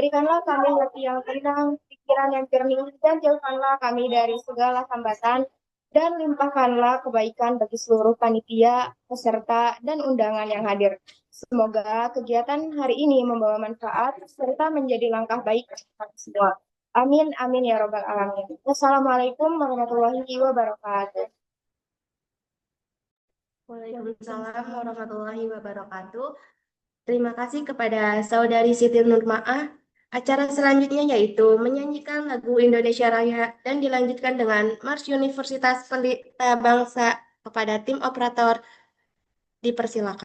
Berikanlah kami hati yang tenang, pikiran yang jernih, dan jauhkanlah kami dari segala hambatan, dan limpahkanlah kebaikan bagi seluruh panitia, peserta, dan undangan yang hadir. Semoga kegiatan hari ini membawa manfaat, serta menjadi langkah baik bagi kita semua. Amin, amin ya robbal alamin. Wassalamualaikum warahmatullahi wabarakatuh. Waalaikumsalam warahmatullahi wabarakatuh. Terima kasih kepada Saudari Siti Nurmaah. Acara selanjutnya yaitu menyanyikan lagu Indonesia Raya dan dilanjutkan dengan Mars Universitas Pelita Bangsa. Kepada tim operator dipersilakan.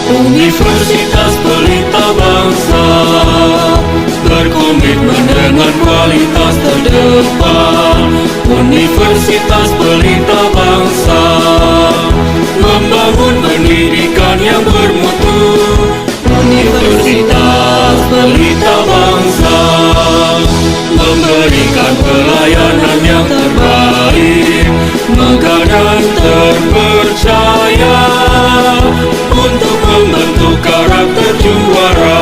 Universitas Pelita Bangsa berkomitmen dengan kualitas terdepan. Universitas Pelita Bangsa membangun pendidikan yang bermutu. Universitas Pelita Bangsa memberikan pelayanan yang terbaik, megah dan terpercaya untuk membentuk karakter juara.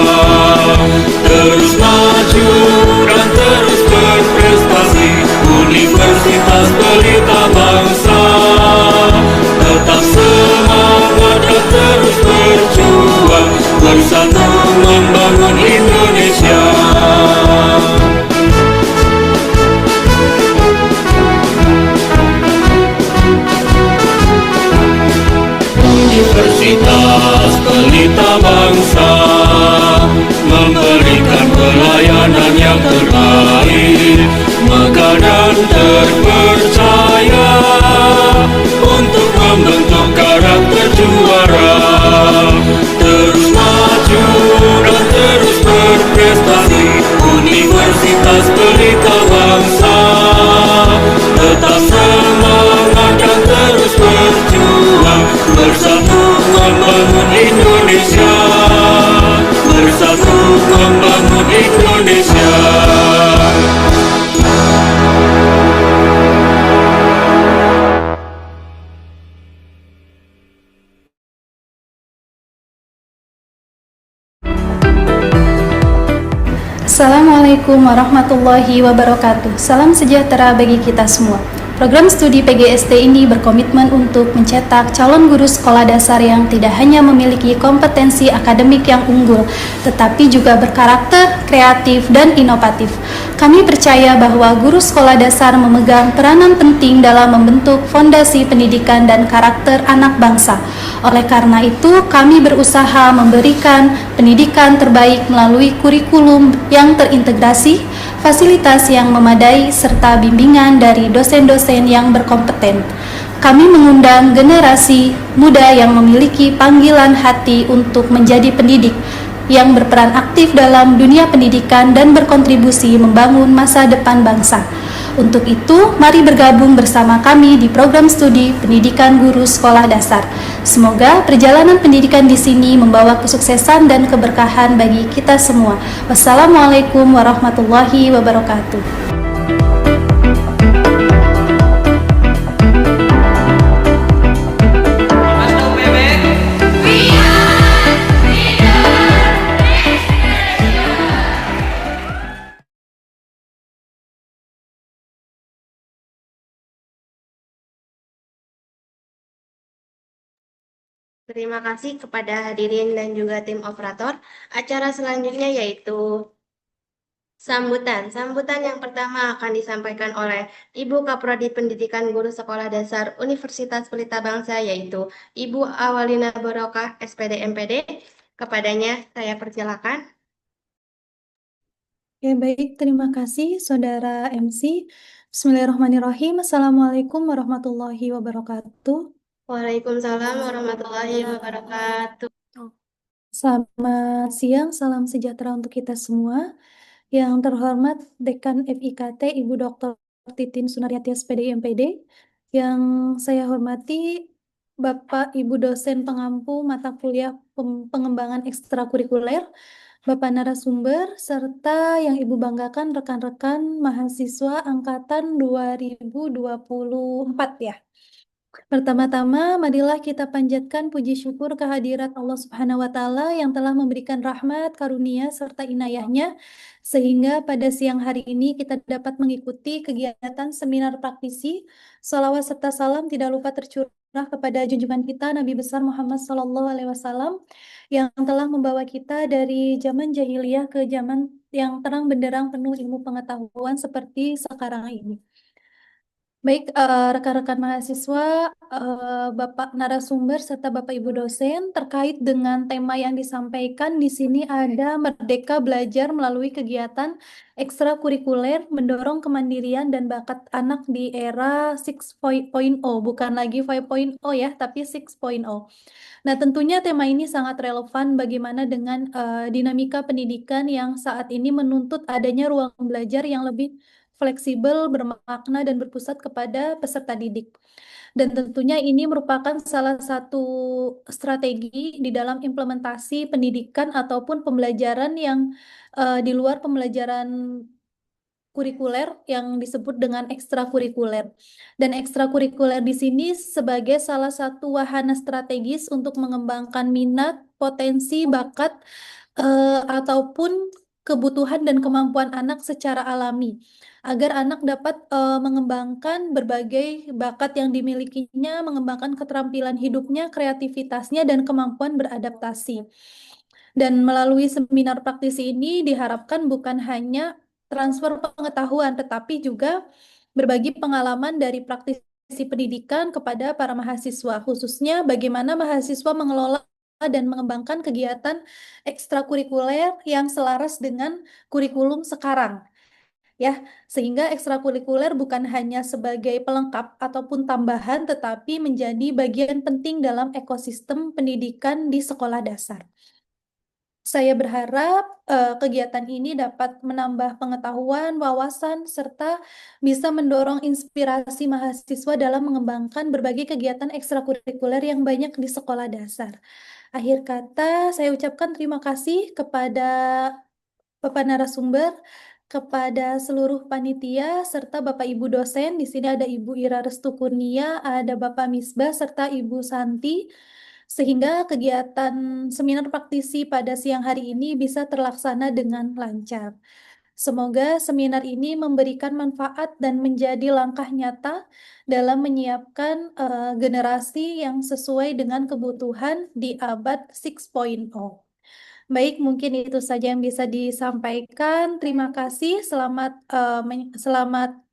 Terus maju dan terus berprestasi. Universitas Pelita Bangsa tetap semangat dan terus berjuang, bersatu membangun Indonesia. Universitas Pelita Bangsa memberikan pelayanan yang terbaik, megah dan terpercaya untuk membentuk karakter juara. Terus maju dan terus berprestasi. Universitas Pelita Bangsa tetap semangat dan terus berjuang, bersatu membangun Indonesia, bersatu membangun Indonesia. Assalamualaikum warahmatullahi wabarakatuh. Salam sejahtera bagi kita semua. Program studi PGSD ini berkomitmen untuk mencetak calon guru sekolah dasar yang tidak hanya memiliki kompetensi akademik yang unggul, tetapi juga berkarakter, kreatif, dan inovatif. Kami percaya bahwa guru sekolah dasar memegang peranan penting dalam membentuk fondasi pendidikan dan karakter anak bangsa. Oleh karena itu, kami berusaha memberikan pendidikan terbaik melalui kurikulum yang terintegrasi, fasilitas yang memadai, serta bimbingan dari dosen-dosen yang berkompeten. Kami mengundang generasi muda yang memiliki panggilan hati untuk menjadi pendidik, yang berperan aktif dalam dunia pendidikan dan berkontribusi membangun masa depan bangsa. Untuk itu, mari bergabung bersama kami di program studi Pendidikan Guru Sekolah Dasar. Semoga perjalanan pendidikan di sini membawa kesuksesan dan keberkahan bagi kita semua. Wassalamualaikum warahmatullahi wabarakatuh. Terima kasih kepada hadirin dan juga tim operator. Acara selanjutnya yaitu sambutan. Sambutan yang pertama akan disampaikan oleh Ibu Kaprodi Pendidikan Guru Sekolah Dasar Universitas Pelita Bangsa, yaitu Ibu Awalina Barokah, SPD MPD. Kepadanya saya persilakan. Oke, baik. Terima kasih, Saudara MC. Bismillahirrahmanirrahim. Assalamualaikum warahmatullahi wabarakatuh. Waalaikumsalam warahmatullahi wabarakatuh. Selamat siang, salam sejahtera untuk kita semua. Yang terhormat Dekan FIKT, Ibu Dr. Titin Sunaryati, SPD MPD. Yang saya hormati Bapak Ibu dosen pengampu mata kuliah pengembangan ekstrakurikuler, Bapak narasumber, serta yang Ibu banggakan rekan-rekan mahasiswa angkatan 2024 ya. Pertama-tama, marilah kita panjatkan puji syukur kehadirat Allah Subhanahu wa Ta'ala yang telah memberikan rahmat, karunia, serta inayahnya, sehingga pada siang hari ini kita dapat mengikuti kegiatan seminar praktisi. Salawat serta salam tidak lupa tercurah kepada junjungan kita Nabi besar Muhammad SAW yang telah membawa kita dari zaman jahiliyah ke zaman yang terang benderang penuh ilmu pengetahuan seperti sekarang ini. Baik, rekan-rekan mahasiswa, Bapak narasumber, serta Bapak Ibu dosen, terkait dengan tema yang disampaikan di sini ada Merdeka Belajar melalui kegiatan ekstrakurikuler, mendorong kemandirian dan bakat anak di era 6.0, bukan lagi 5.0 ya, tapi 6.0. Nah, tentunya tema ini sangat relevan bagaimana dengan dinamika pendidikan yang saat ini menuntut adanya ruang belajar yang lebih fleksibel, bermakna, dan berpusat kepada peserta didik. Dan tentunya ini merupakan salah satu strategi di dalam implementasi pendidikan ataupun pembelajaran yang di luar pembelajaran kurikuler yang disebut dengan ekstrakurikuler. Dan ekstrakurikuler di sini sebagai salah satu wahana strategis untuk mengembangkan minat, potensi, bakat, ataupun kebutuhan dan kemampuan anak secara alami, agar anak dapat mengembangkan berbagai bakat yang dimilikinya, mengembangkan keterampilan hidupnya, kreativitasnya, dan kemampuan beradaptasi. Dan melalui seminar praktisi ini diharapkan bukan hanya transfer pengetahuan, tetapi juga berbagi pengalaman dari praktisi pendidikan kepada para mahasiswa, khususnya bagaimana mahasiswa mengelola dan mengembangkan kegiatan ekstrakurikuler yang selaras dengan kurikulum sekarang. Ya, sehingga ekstrakurikuler bukan hanya sebagai pelengkap ataupun tambahan, tetapi menjadi bagian penting dalam ekosistem pendidikan di sekolah dasar. Saya berharap kegiatan ini dapat menambah pengetahuan, wawasan, serta bisa mendorong inspirasi mahasiswa dalam mengembangkan berbagai kegiatan ekstrakurikuler yang banyak di sekolah dasar. Akhir kata, saya ucapkan terima kasih kepada Bapak narasumber, kepada seluruh panitia, serta Bapak Ibu dosen. Di sini ada Ibu Ira Restu Kurnia, ada Bapak Misbah, serta Ibu Santi, sehingga kegiatan seminar praktisi pada siang hari ini bisa terlaksana dengan lancar. Semoga seminar ini memberikan manfaat dan menjadi langkah nyata dalam menyiapkan generasi yang sesuai dengan kebutuhan di abad 6.0. Baik, mungkin itu saja yang bisa disampaikan. Terima kasih. Selamat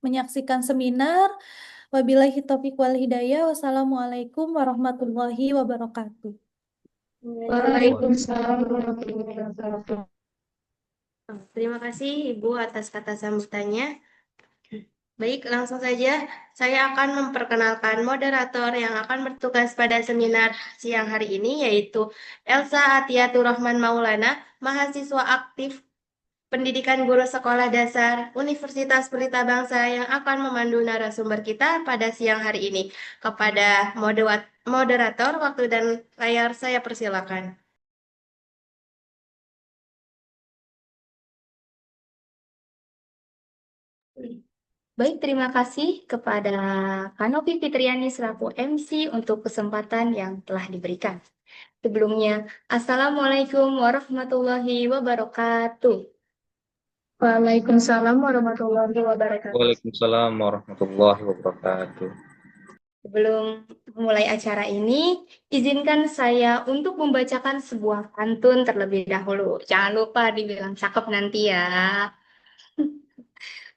menyaksikan seminar. Wabillahi taufiq wal hidayah. Wassalamualaikum warahmatullahi wabarakatuh. Waalaikumsalam warahmatullahi wabarakatuh. Terima kasih Ibu atas kata sambutannya. Baik, langsung saja saya akan memperkenalkan moderator yang akan bertugas pada seminar siang hari ini, yaitu Elsa Atiatur Rahman Maulana, mahasiswa aktif Pendidikan Guru Sekolah Dasar Universitas Pelita Bangsa yang akan memandu narasumber kita pada siang hari ini. Kepada moderator, waktu dan layar saya persilakan. Baik, terima kasih kepada Kanopi Fitriani selaku MC untuk kesempatan yang telah diberikan. Sebelumnya, Assalamualaikum warahmatullahi wabarakatuh. Waalaikumsalam warahmatullahi wabarakatuh. Waalaikumsalam warahmatullahi wabarakatuh. Sebelum memulai acara ini, izinkan saya untuk membacakan sebuah pantun terlebih dahulu. Jangan lupa dibilang cakep nanti ya.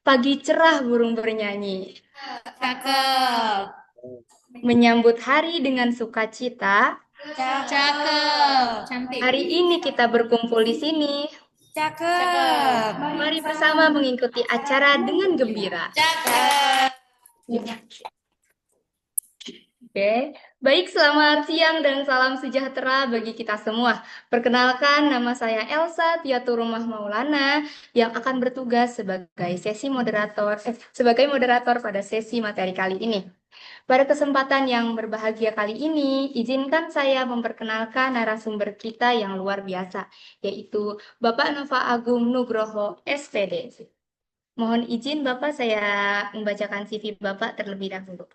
Pagi cerah burung bernyanyi. Cakep. Menyambut hari dengan sukacita. Cakep. Cantik. Hari ini kita berkumpul di sini. Cakep. Mari bersama mengikuti acara dengan gembira. Cakep. Oke, baik, selamat siang dan salam sejahtera bagi kita semua. Perkenalkan, nama saya Elsa Tiaturumah Maulana yang akan bertugas sebagai moderator pada sesi materi kali ini. Pada kesempatan yang berbahagia kali ini, izinkan saya memperkenalkan narasumber kita yang luar biasa, yaitu Bapak Nova Agung Nugroho, SPD. Mohon izin Bapak, saya membacakan CV Bapak terlebih dahulu.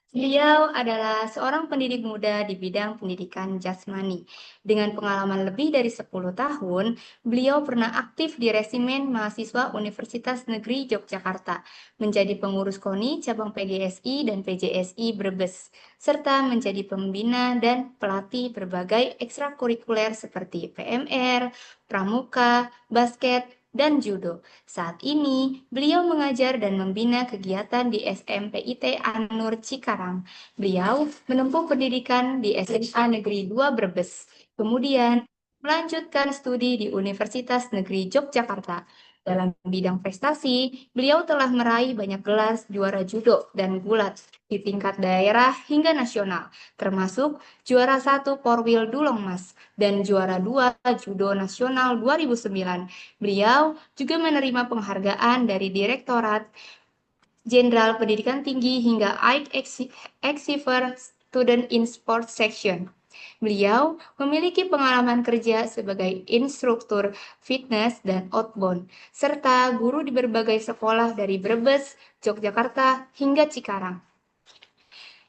Beliau adalah seorang pendidik muda di bidang pendidikan jasmani. Dengan pengalaman lebih dari 10 tahun, beliau pernah aktif di Resimen Mahasiswa Universitas Negeri Yogyakarta, menjadi pengurus KONI cabang PGSI dan PJSI Brebes, serta menjadi pembina dan pelatih berbagai ekstrakurikuler seperti PMR, pramuka, basket, dan judo. Saat ini, beliau mengajar dan membina kegiatan di SMPIT Anur Cikarang. Beliau menempuh pendidikan di SMA Negeri 2 Brebes, kemudian melanjutkan studi di Universitas Negeri Yogyakarta. Dalam bidang prestasi, beliau telah meraih banyak gelar juara judo dan gulat di tingkat daerah hingga nasional, termasuk juara 1 Porwil Dulong Mas dan juara 2 Judo Nasional 2009. Beliau juga menerima penghargaan dari Direktorat Jenderal Pendidikan Tinggi hingga AID Exhiver Student in Sports Section. Beliau memiliki pengalaman kerja sebagai instruktur fitness dan outbound, serta guru di berbagai sekolah dari Brebes, Yogyakarta, hingga Cikarang.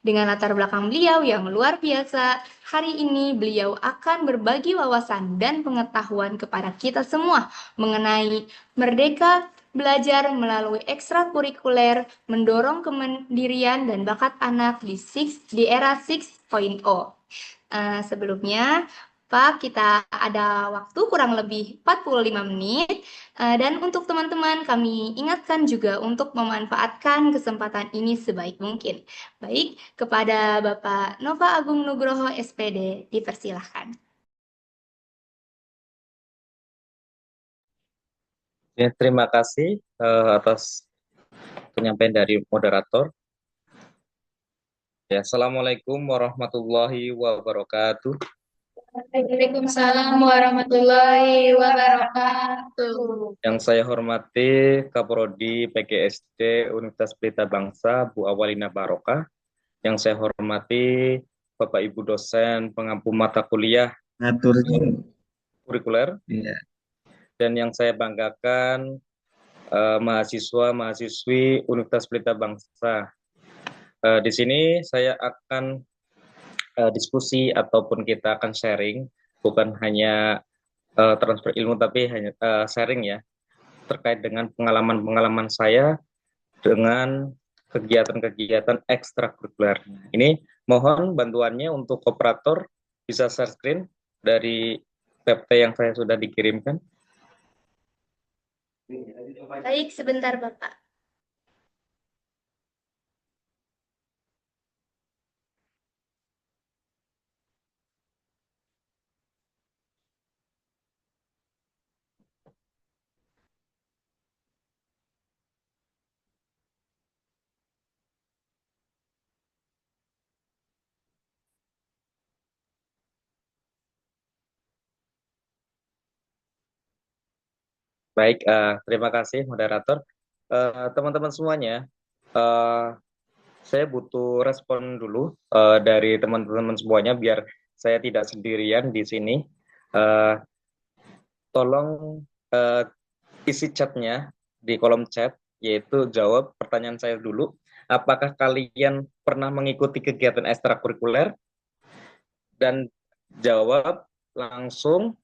Dengan latar belakang beliau yang luar biasa, hari ini beliau akan berbagi wawasan dan pengetahuan kepada kita semua mengenai merdeka belajar melalui ekstrakurikuler, mendorong kemandirian dan bakat anak di era 6.0. Sebelumnya, Pak, kita ada waktu kurang lebih 45 menit. Dan untuk teman-teman, kami ingatkan juga untuk memanfaatkan kesempatan ini sebaik mungkin. Baik, kepada Bapak Nova Agung Nugroho, SPD, dipersilahkan. Ya, terima kasih atas penyampaian dari moderator. Ya, Assalamualaikum warahmatullahi wabarakatuh. Waalaikumsalam warahmatullahi wabarakatuh. Yang saya hormati Kaprodi PGSD Universitas Pelita Bangsa, Bu Awalina Barokah. Yang saya hormati Bapak Ibu dosen pengampu mata kuliah kurikuler. Iya. Dan yang saya banggakan mahasiswa-mahasiswi Universitas Pelita Bangsa. Di sini saya akan diskusi ataupun kita akan sharing, bukan hanya transfer ilmu tapi hanya sharing ya. terkait dengan pengalaman-pengalaman saya dengan kegiatan-kegiatan ekstrakurikuler. Ini mohon bantuannya untuk operator bisa share screen dari PPT yang saya sudah dikirimkan. Baik, sebentar Bapak. Baik, terima kasih moderator. Teman-teman semuanya, saya butuh respon dulu dari teman-teman semuanya biar saya tidak sendirian di sini. Tolong isi chatnya di kolom chat, yaitu jawab pertanyaan saya dulu. Apakah kalian pernah mengikuti kegiatan ekstrakurikuler? Dan jawab langsung,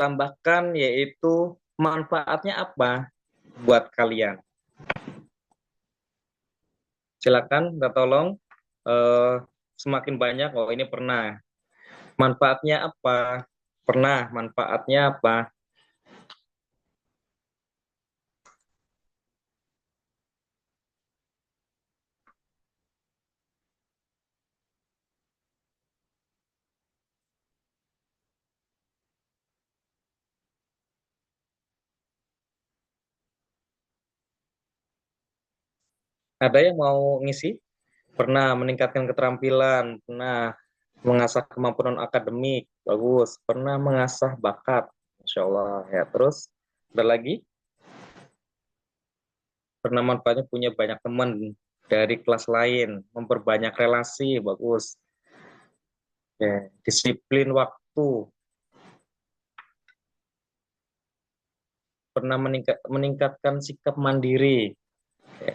tambahkan yaitu manfaatnya apa buat kalian. Silakan, minta tolong. Semakin banyak, oh ini pernah. Manfaatnya apa? Pernah, manfaatnya apa? Ada yang mau ngisi? Pernah meningkatkan keterampilan, pernah mengasah kemampuan akademik, bagus. Pernah mengasah bakat, Insya Allah. Ya, terus ada lagi? Pernah manfaatnya punya banyak teman dari kelas lain, memperbanyak relasi, bagus. Ya, disiplin waktu, pernah meningkatkan sikap mandiri. Ya.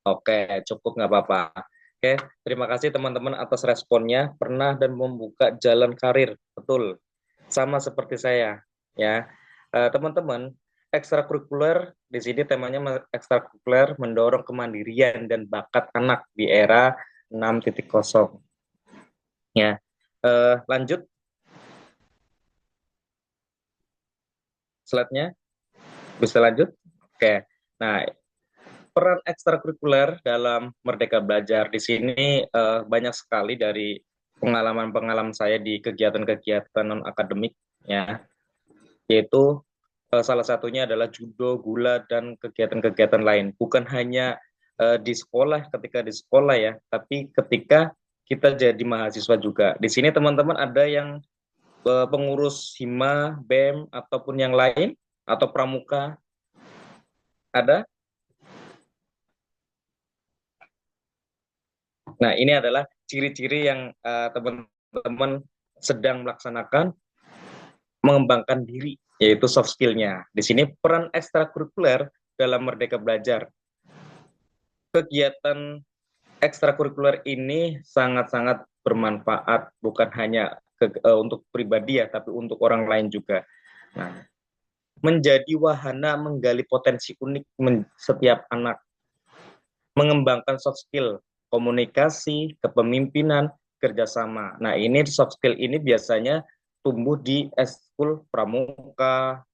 Oke, cukup nggak apa-apa. Oke, terima kasih teman-teman atas responnya. Pernah dan membuka jalan karir, betul. Sama seperti saya, ya. Teman-teman, ekstrakurikuler di sini temanya ekstrakurikuler mendorong kemandirian dan bakat anak di era 6.0. Ya, lanjut slide-nya, bisa lanjut. Oke, nah peran ekstrakurikuler dalam Merdeka Belajar di sini banyak sekali dari pengalaman-pengalaman saya di kegiatan-kegiatan non akademik, ya, yaitu salah satunya adalah judo, gula, dan kegiatan-kegiatan lain. Bukan hanya di sekolah, ketika di sekolah ya, tapi ketika kita jadi mahasiswa juga. Di sini teman-teman ada yang pengurus hima, BEM, ataupun yang lain, atau pramuka, ada? Nah, ini adalah ciri-ciri yang teman-teman sedang melaksanakan mengembangkan diri, yaitu soft skill-nya. Di sini peran ekstrakurikuler dalam Merdeka Belajar. Kegiatan ekstrakurikuler ini sangat-sangat bermanfaat, bukan hanya untuk pribadi ya, tapi untuk orang lain juga. Nah, menjadi wahana menggali potensi unik setiap anak, mengembangkan soft skill, komunikasi, kepemimpinan, kerjasama. Nah, ini soft skill ini biasanya tumbuh di eskul pramuka,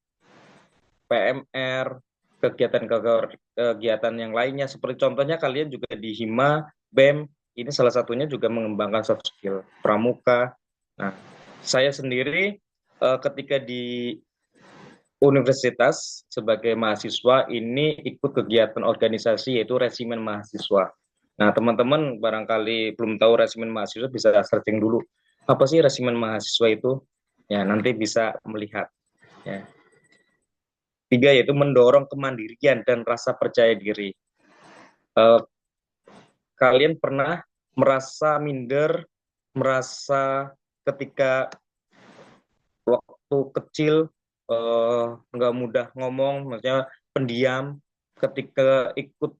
PMR, kegiatan yang lainnya. Seperti contohnya kalian juga di hima, BEM, ini salah satunya juga mengembangkan soft skill pramuka. Nah, saya sendiri ketika di universitas sebagai mahasiswa ini ikut kegiatan organisasi yaitu resimen mahasiswa. Nah, teman-teman barangkali belum tahu resimen mahasiswa bisa searching dulu. Apa sih resimen mahasiswa itu? Ya, nanti bisa melihat. Ya. 3 yaitu mendorong kemandirian dan rasa percaya diri. Kalian pernah merasa minder, merasa ketika waktu kecil nggak mudah ngomong, maksudnya pendiam, ketika ikut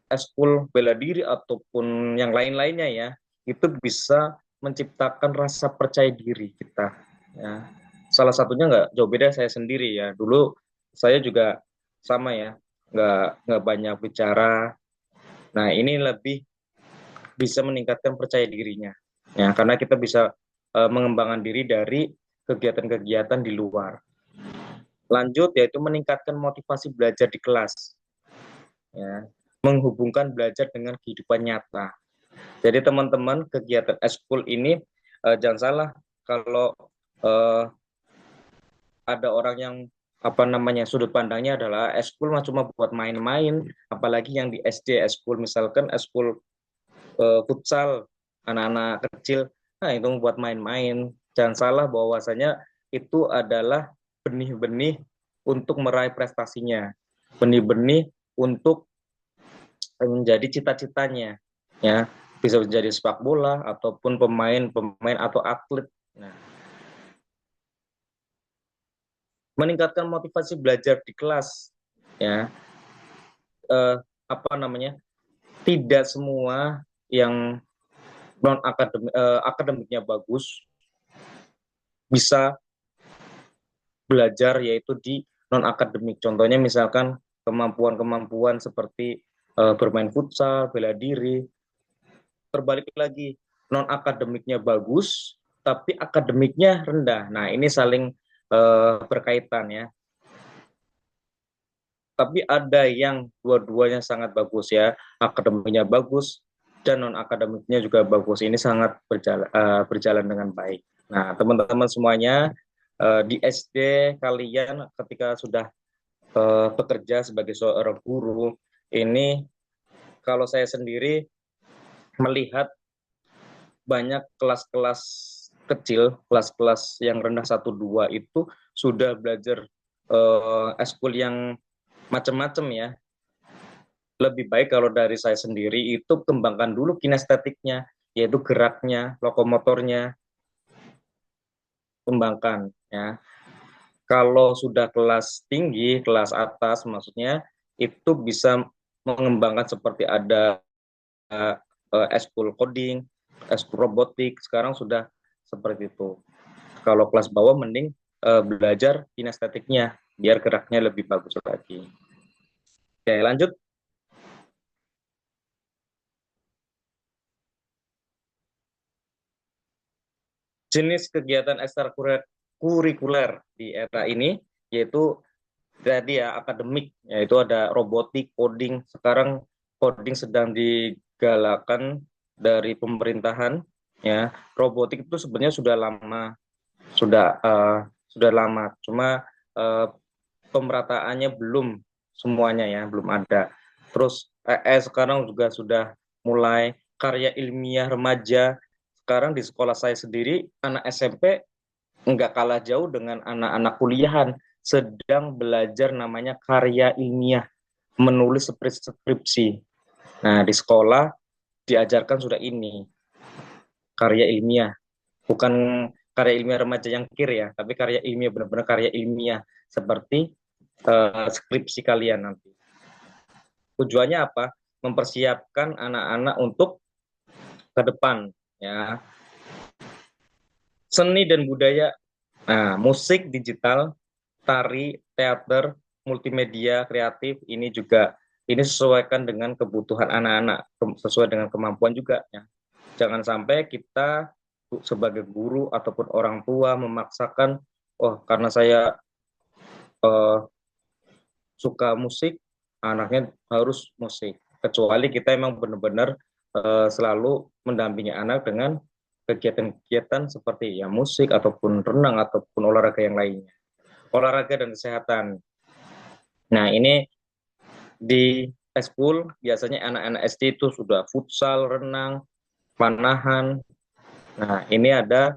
eskul bela diri ataupun yang lain-lainnya ya, itu bisa menciptakan rasa percaya diri kita. Ya. Salah satunya nggak jauh beda saya sendiri ya. Dulu saya juga sama ya, nggak banyak bicara. Nah ini lebih bisa meningkatkan percaya dirinya. Ya, karena kita bisa mengembangkan diri dari kegiatan-kegiatan di luar. Lanjut yaitu meningkatkan motivasi belajar di kelas. Ya, menghubungkan belajar dengan kehidupan nyata. Jadi teman-teman kegiatan eskul ini jangan salah kalau ada orang yang sudut pandangnya adalah eskul cuma buat main-main, apalagi yang di SD eskul misalkan eskul futsal anak-anak kecil, nah itu buat main-main. Jangan salah bahwasanya itu adalah benih-benih untuk meraih prestasinya, benih-benih untuk menjadi cita-citanya, ya bisa menjadi sepak bola ataupun pemain atau atlet. Nah, meningkatkan motivasi belajar di kelas, ya tidak semua yang non akademiknya bagus bisa belajar yaitu di non akademik. Contohnya misalkan kemampuan-kemampuan seperti bermain futsal, bela diri. Terbalik lagi, non akademiknya bagus tapi akademiknya rendah. Nah, ini saling berkaitan ya. Tapi ada yang dua-duanya sangat bagus ya, akademiknya bagus dan non akademiknya juga bagus. Ini sangat berjalan dengan baik. Nah, teman-teman semuanya di SD kalian ketika sudah bekerja sebagai seorang guru, ini kalau saya sendiri melihat banyak kelas-kelas kecil, kelas-kelas yang rendah 1-2 itu sudah belajar eskul yang macam-macam ya. Lebih baik kalau dari saya sendiri itu kembangkan dulu kinestetiknya, yaitu geraknya, lokomotornya, kembangkan ya. Kalau sudah kelas tinggi, kelas atas maksudnya itu bisa mengembangkan seperti ada eskul coding, eskul robotik, sekarang sudah seperti itu. Kalau kelas bawah mending belajar kinestetiknya biar geraknya lebih bagus lagi. Oke, lanjut. Jenis kegiatan ekstrakurikuler di era ini yaitu tadi ya akademik, yaitu ada robotik, coding. Sekarang coding sedang digalakkan dari pemerintahan ya. Robotik itu sebenarnya sudah lama, cuma pemerataannya belum semuanya ya, belum ada. Terus sekarang juga sudah mulai karya ilmiah remaja. Sekarang di sekolah saya sendiri anak SMP nggak kalah jauh dengan anak-anak kuliahan sedang belajar namanya karya ilmiah, menulis skripsi. Nah, di sekolah diajarkan sudah ini, karya ilmiah. Bukan karya ilmiah remaja yang kir ya, tapi karya ilmiah, benar-benar karya ilmiah. Seperti skripsi kalian nanti. Tujuannya apa? Mempersiapkan anak-anak untuk ke depan. Ya. Seni dan budaya, nah, musik digital, tari, teater, multimedia, kreatif, ini sesuaikan dengan kebutuhan anak-anak, sesuai dengan kemampuan juga. Ya. Jangan sampai kita sebagai guru ataupun orang tua memaksakan, karena saya suka musik, anaknya harus musik. Kecuali kita emang benar-benar selalu mendampingi anak dengan kegiatan-kegiatan seperti ya musik ataupun renang ataupun olahraga yang lainnya. Olahraga dan kesehatan. Nah, ini di eskul biasanya anak-anak SD itu sudah futsal, renang, panahan. Nah, ini ada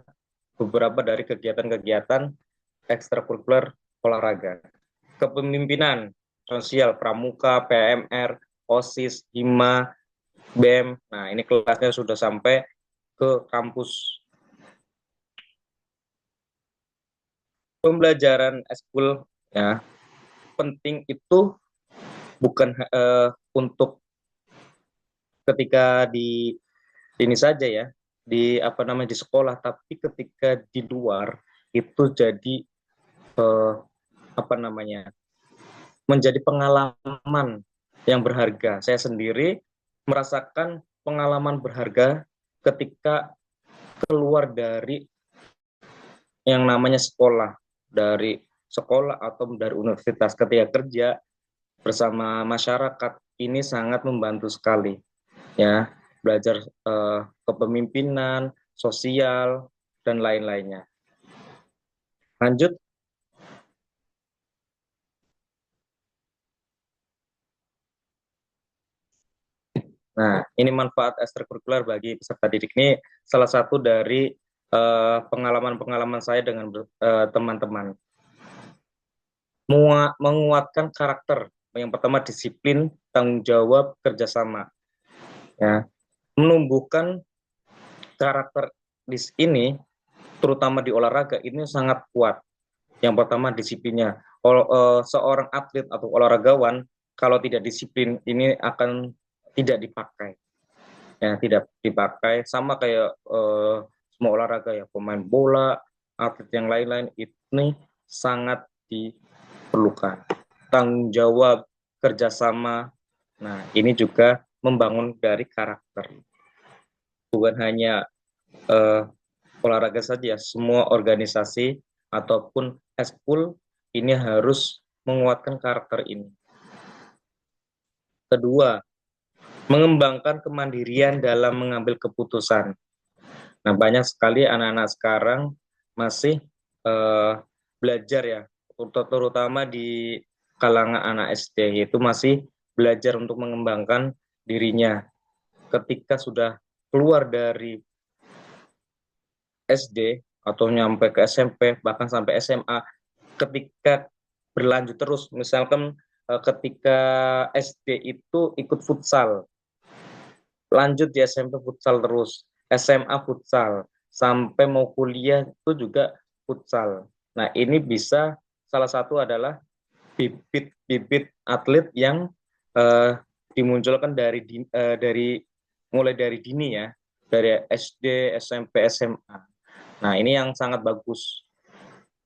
beberapa dari kegiatan-kegiatan ekstrakurikuler olahraga. Kepemimpinan sosial, pramuka, PMR, OSIS, HIMA, BEM. Nah, ini kelasnya sudah sampai ke kampus. Pembelajaran eskul ya penting itu bukan untuk ketika di ini saja ya, di di sekolah, tapi ketika di luar itu jadi menjadi pengalaman yang berharga. Saya sendiri merasakan pengalaman berharga ketika keluar dari yang namanya sekolah, dari sekolah atau dari universitas. Ketika kerja bersama masyarakat ini sangat membantu sekali, ya, belajar kepemimpinan, sosial, dan lain-lainnya. Lanjut. Nah, ini manfaat ekstrakurikuler bagi peserta didik. Ini salah satu dari pengalaman-pengalaman saya dengan teman-teman. Menguatkan karakter. Yang pertama disiplin, tanggung jawab, kerjasama. Ya, menumbuhkan karakter ini, terutama di olahraga, ini sangat kuat. Yang pertama disiplinnya. Seorang atlet atau olahragawan kalau tidak disiplin ini akan tidak dipakai. Ya, tidak dipakai, sama kayak semua olahraga ya, pemain bola, atlet yang lain-lain, ini sangat diperlukan. Tanggung jawab, kerjasama, nah ini juga membangun dari karakter. Bukan hanya olahraga saja, semua organisasi ataupun eskul ini harus menguatkan karakter ini. Kedua, mengembangkan kemandirian dalam mengambil keputusan. Nah, banyak sekali anak-anak sekarang masih belajar ya, terutama di kalangan anak SD, itu masih belajar untuk mengembangkan dirinya. Ketika sudah keluar dari SD atau nyampe ke SMP, bahkan sampai SMA, ketika berlanjut terus, misalkan ketika SD itu ikut futsal, lanjut di SMP futsal terus, SMA futsal, sampai mau kuliah itu juga futsal. Nah, ini bisa salah satu adalah bibit-bibit atlet yang dimunculkan mulai dari dini ya, dari SD, SMP, SMA. Nah, ini yang sangat bagus.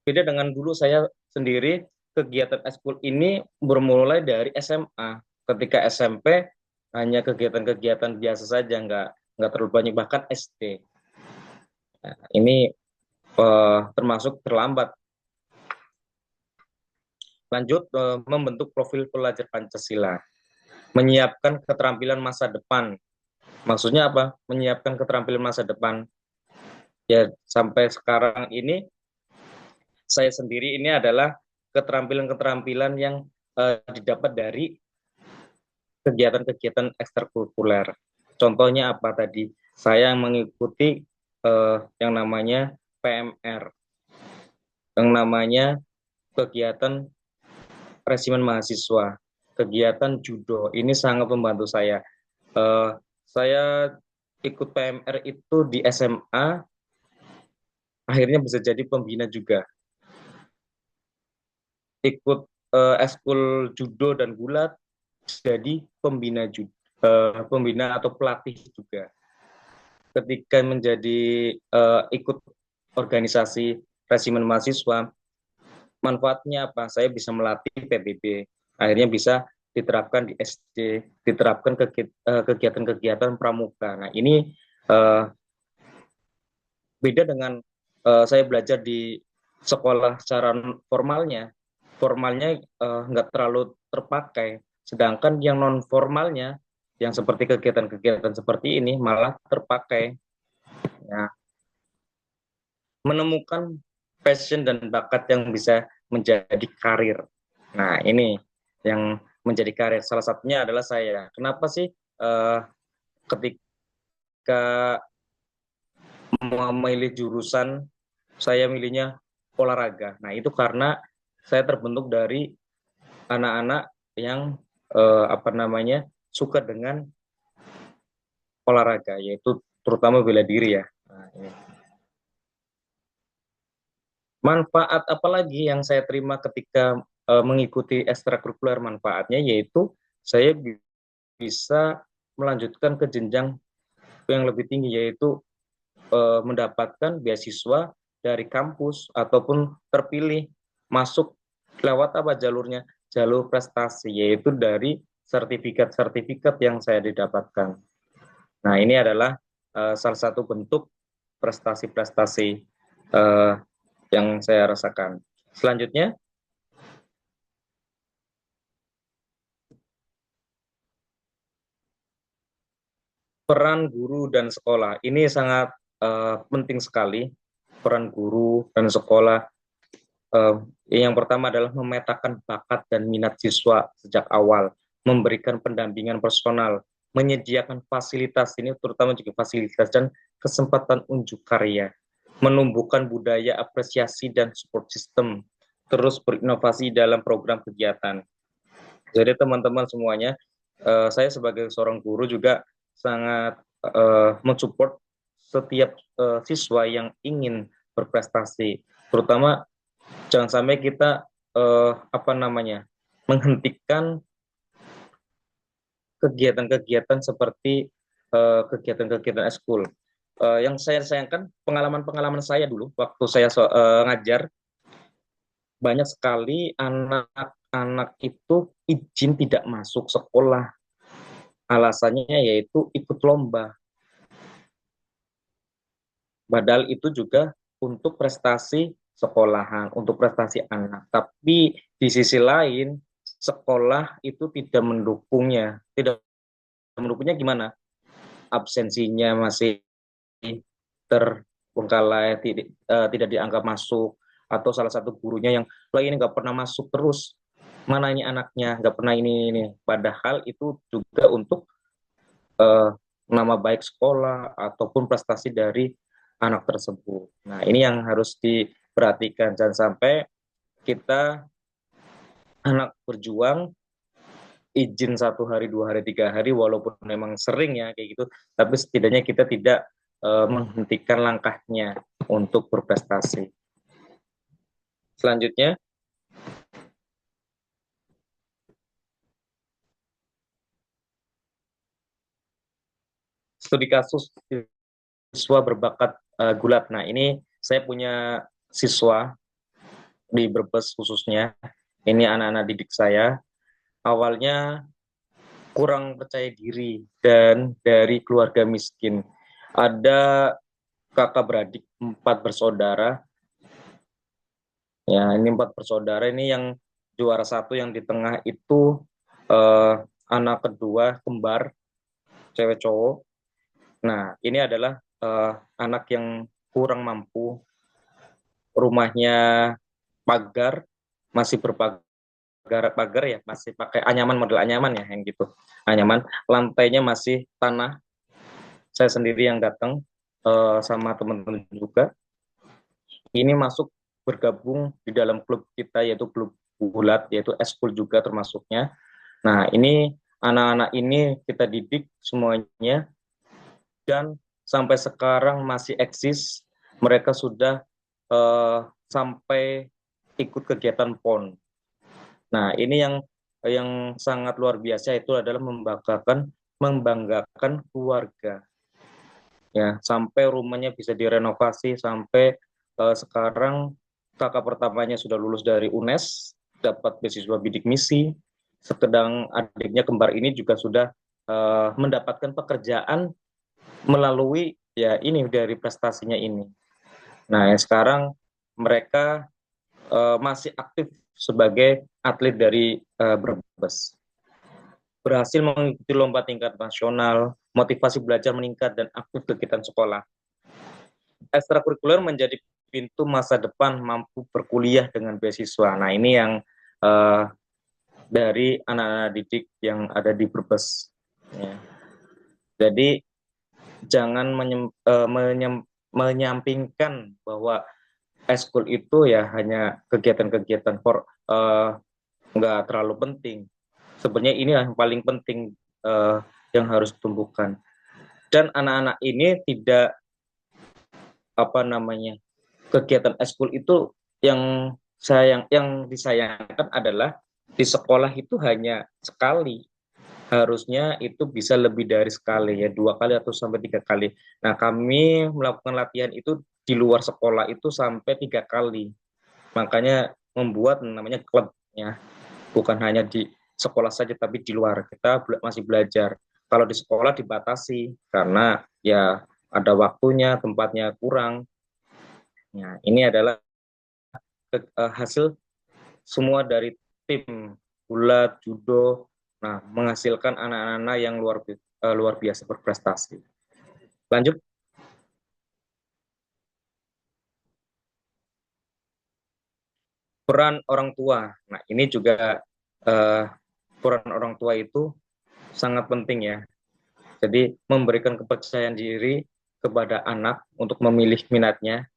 Beda dengan dulu saya sendiri, kegiatan eskul ini bermulai dari SMA. Ketika SMP hanya kegiatan-kegiatan biasa saja, nggak terlalu banyak, bahkan SD. Nah, ini termasuk terlambat. Lanjut, membentuk profil pelajar Pancasila. Menyiapkan keterampilan masa depan. Maksudnya apa? Menyiapkan keterampilan masa depan. Ya, sampai sekarang ini, saya sendiri ini adalah keterampilan-keterampilan yang didapat dari kegiatan-kegiatan ekstrakurikuler. Contohnya apa tadi? Saya mengikuti yang namanya PMR, yang namanya kegiatan resimen mahasiswa, kegiatan judo. Ini sangat membantu saya. Saya ikut PMR itu di SMA, akhirnya bisa jadi pembina juga. Ikut eskul judo dan gulat, jadi pembina atau pelatih juga. Ketika menjadi ikut organisasi resimen mahasiswa, manfaatnya apa? Saya bisa melatih PBB, akhirnya bisa diterapkan di SD, diterapkan kegiatan-kegiatan pramuka. Nah, ini beda dengan saya belajar di sekolah secara formalnya nggak terlalu terpakai, sedangkan yang non formalnya, yang seperti kegiatan-kegiatan seperti ini malah terpakai. Ya. Menemukan passion dan bakat yang bisa menjadi karir. Nah, ini yang menjadi karir. Salah satunya adalah saya. Kenapa sih ketika memilih jurusan, saya milihnya olahraga. Nah, itu karena saya terbentuk dari anak-anak yang suka dengan olahraga, yaitu terutama bela diri ya. Nah, ini. Manfaat apa lagi yang saya terima ketika mengikuti ekstrakurikuler? Manfaatnya yaitu saya bisa melanjutkan ke jenjang yang lebih tinggi, yaitu mendapatkan beasiswa dari kampus ataupun terpilih masuk lewat apa jalurnya? Jalur prestasi, yaitu dari sertifikat-sertifikat yang saya didapatkan. Nah, ini adalah salah satu bentuk prestasi-prestasi yang saya rasakan. Selanjutnya, peran guru dan sekolah. Ini sangat penting sekali, peran guru dan sekolah. Yang pertama adalah memetakan bakat dan minat siswa sejak awal, memberikan pendampingan personal, menyediakan fasilitas, ini terutama juga fasilitas dan kesempatan unjuk karya, menumbuhkan budaya apresiasi dan support system, terus berinovasi dalam program kegiatan. Jadi teman-teman semuanya, saya sebagai seorang guru juga sangat mensupport setiap siswa yang ingin berprestasi, terutama jangan sampai kita menghentikan kegiatan-kegiatan seperti kegiatan-kegiatan eskul. Yang saya sayangkan pengalaman-pengalaman saya dulu waktu saya ngajar, banyak sekali anak-anak itu izin tidak masuk sekolah. Alasannya yaitu ikut lomba. Padahal itu juga untuk prestasi sekolahan, untuk prestasi anak. Tapi di sisi lain, sekolah itu tidak mendukungnya. Tidak mendukungnya gimana? Absensinya masih terbengkalai, tidak dianggap masuk, atau salah satu gurunya yang ini nggak pernah masuk terus, mana ini anaknya, nggak pernah ini. Padahal itu juga untuk nama baik sekolah ataupun prestasi dari anak tersebut. Nah, ini yang harus diperhatikan. Jangan sampai kita anak berjuang izin 1 hari, 2 hari, 3 hari, walaupun memang sering ya kayak gitu, tapi setidaknya kita tidak menghentikan langkahnya untuk berprestasi. Selanjutnya, studi kasus siswa berbakat gulat. Nah, ini saya punya siswa di Brebes khususnya. Ini anak-anak didik saya. Awalnya kurang percaya diri dan dari keluarga miskin. Ada kakak beradik 4 bersaudara. Ya, ini 4 bersaudara. Ini yang juara 1, yang di tengah itu anak kedua kembar, cewek cowok. Nah, ini adalah anak yang kurang mampu, rumahnya pagar, masih berpagar ya, masih pakai anyaman, model anyaman ya, yang gitu, anyaman, lantainya masih tanah. Saya sendiri yang datang sama teman-teman juga. Ini masuk bergabung di dalam klub kita, yaitu klub gulat, yaitu eskul juga termasuknya. Nah, ini anak-anak ini kita didik semuanya, dan sampai sekarang masih eksis. Mereka sudah sampai ikut kegiatan PON. Nah, ini yang sangat luar biasa, itu adalah membanggakan keluarga. Ya, sampai rumahnya bisa direnovasi, sampai sekarang kakak pertamanya sudah lulus dari UNES, dapat beasiswa bidik misi. Sedang adiknya kembar ini juga sudah mendapatkan pekerjaan melalui ya ini dari prestasinya ini. Nah, yang sekarang mereka masih aktif sebagai atlet dari Brebes. Berhasil mengikuti lomba tingkat nasional, motivasi belajar meningkat, dan aktif kegiatan sekolah. Ekstrakurikuler menjadi pintu masa depan mampu berkuliah dengan beasiswa. Nah, ini yang dari anak-anak didik yang ada di Brebes. Ya. Jadi jangan menyampingkan bahwa eskul itu ya hanya kegiatan-kegiatan nggak terlalu penting. Sebenarnya ini yang paling penting yang harus ditumbuhkan. Dan anak-anak ini tidak kegiatan eskul itu yang disayangkan adalah di sekolah itu hanya sekali, harusnya itu bisa lebih dari sekali ya, 2 kali atau sampai 3 kali. Nah, kami melakukan latihan itu di luar sekolah itu sampai 3 kali. Makanya membuat namanya klub ya, bukan hanya di sekolah saja tapi di luar kita masih belajar. Kalau di sekolah dibatasi karena ya ada waktunya, tempatnya kurang. Nah, ini adalah hasil semua dari tim gulat, judo, nah menghasilkan anak-anak yang luar biasa berprestasi. Lanjut. Peran orang tua. Nah, ini juga peran orang tua itu sangat penting ya. Jadi memberikan kepercayaan diri kepada anak untuk memilih minatnya,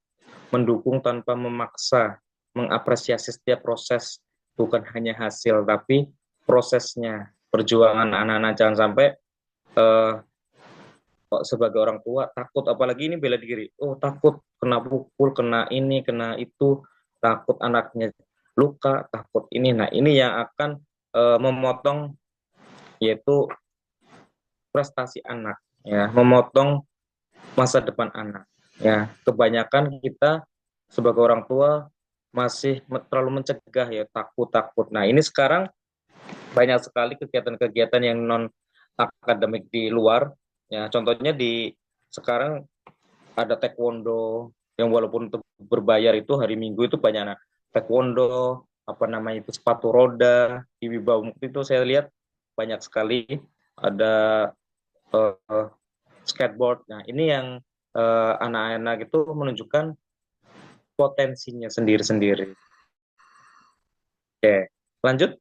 mendukung tanpa memaksa, mengapresiasi setiap proses, bukan hanya hasil, tapi prosesnya, perjuangan anak-anak. Jangan sampai sebagai orang tua takut, apalagi ini bela diri, takut kena pukul, kena ini, kena itu, takut anaknya luka, takut ini. Nah, ini yang akan memotong yaitu prestasi anak ya, memotong masa depan anak ya. Kebanyakan kita sebagai orang tua masih terlalu mencegah ya, takut. Nah, ini sekarang banyak sekali kegiatan-kegiatan yang non akademik di luar ya. Contohnya di sekarang ada taekwondo yang walaupun untuk berbayar itu hari Minggu itu banyak anak taekwondo, apa namanya itu sepatu roda di Wibawa Mukti itu saya lihat banyak sekali ada skateboard. Nah, ini yang anak-anak itu menunjukkan potensinya sendiri-sendiri. Oke, lanjut.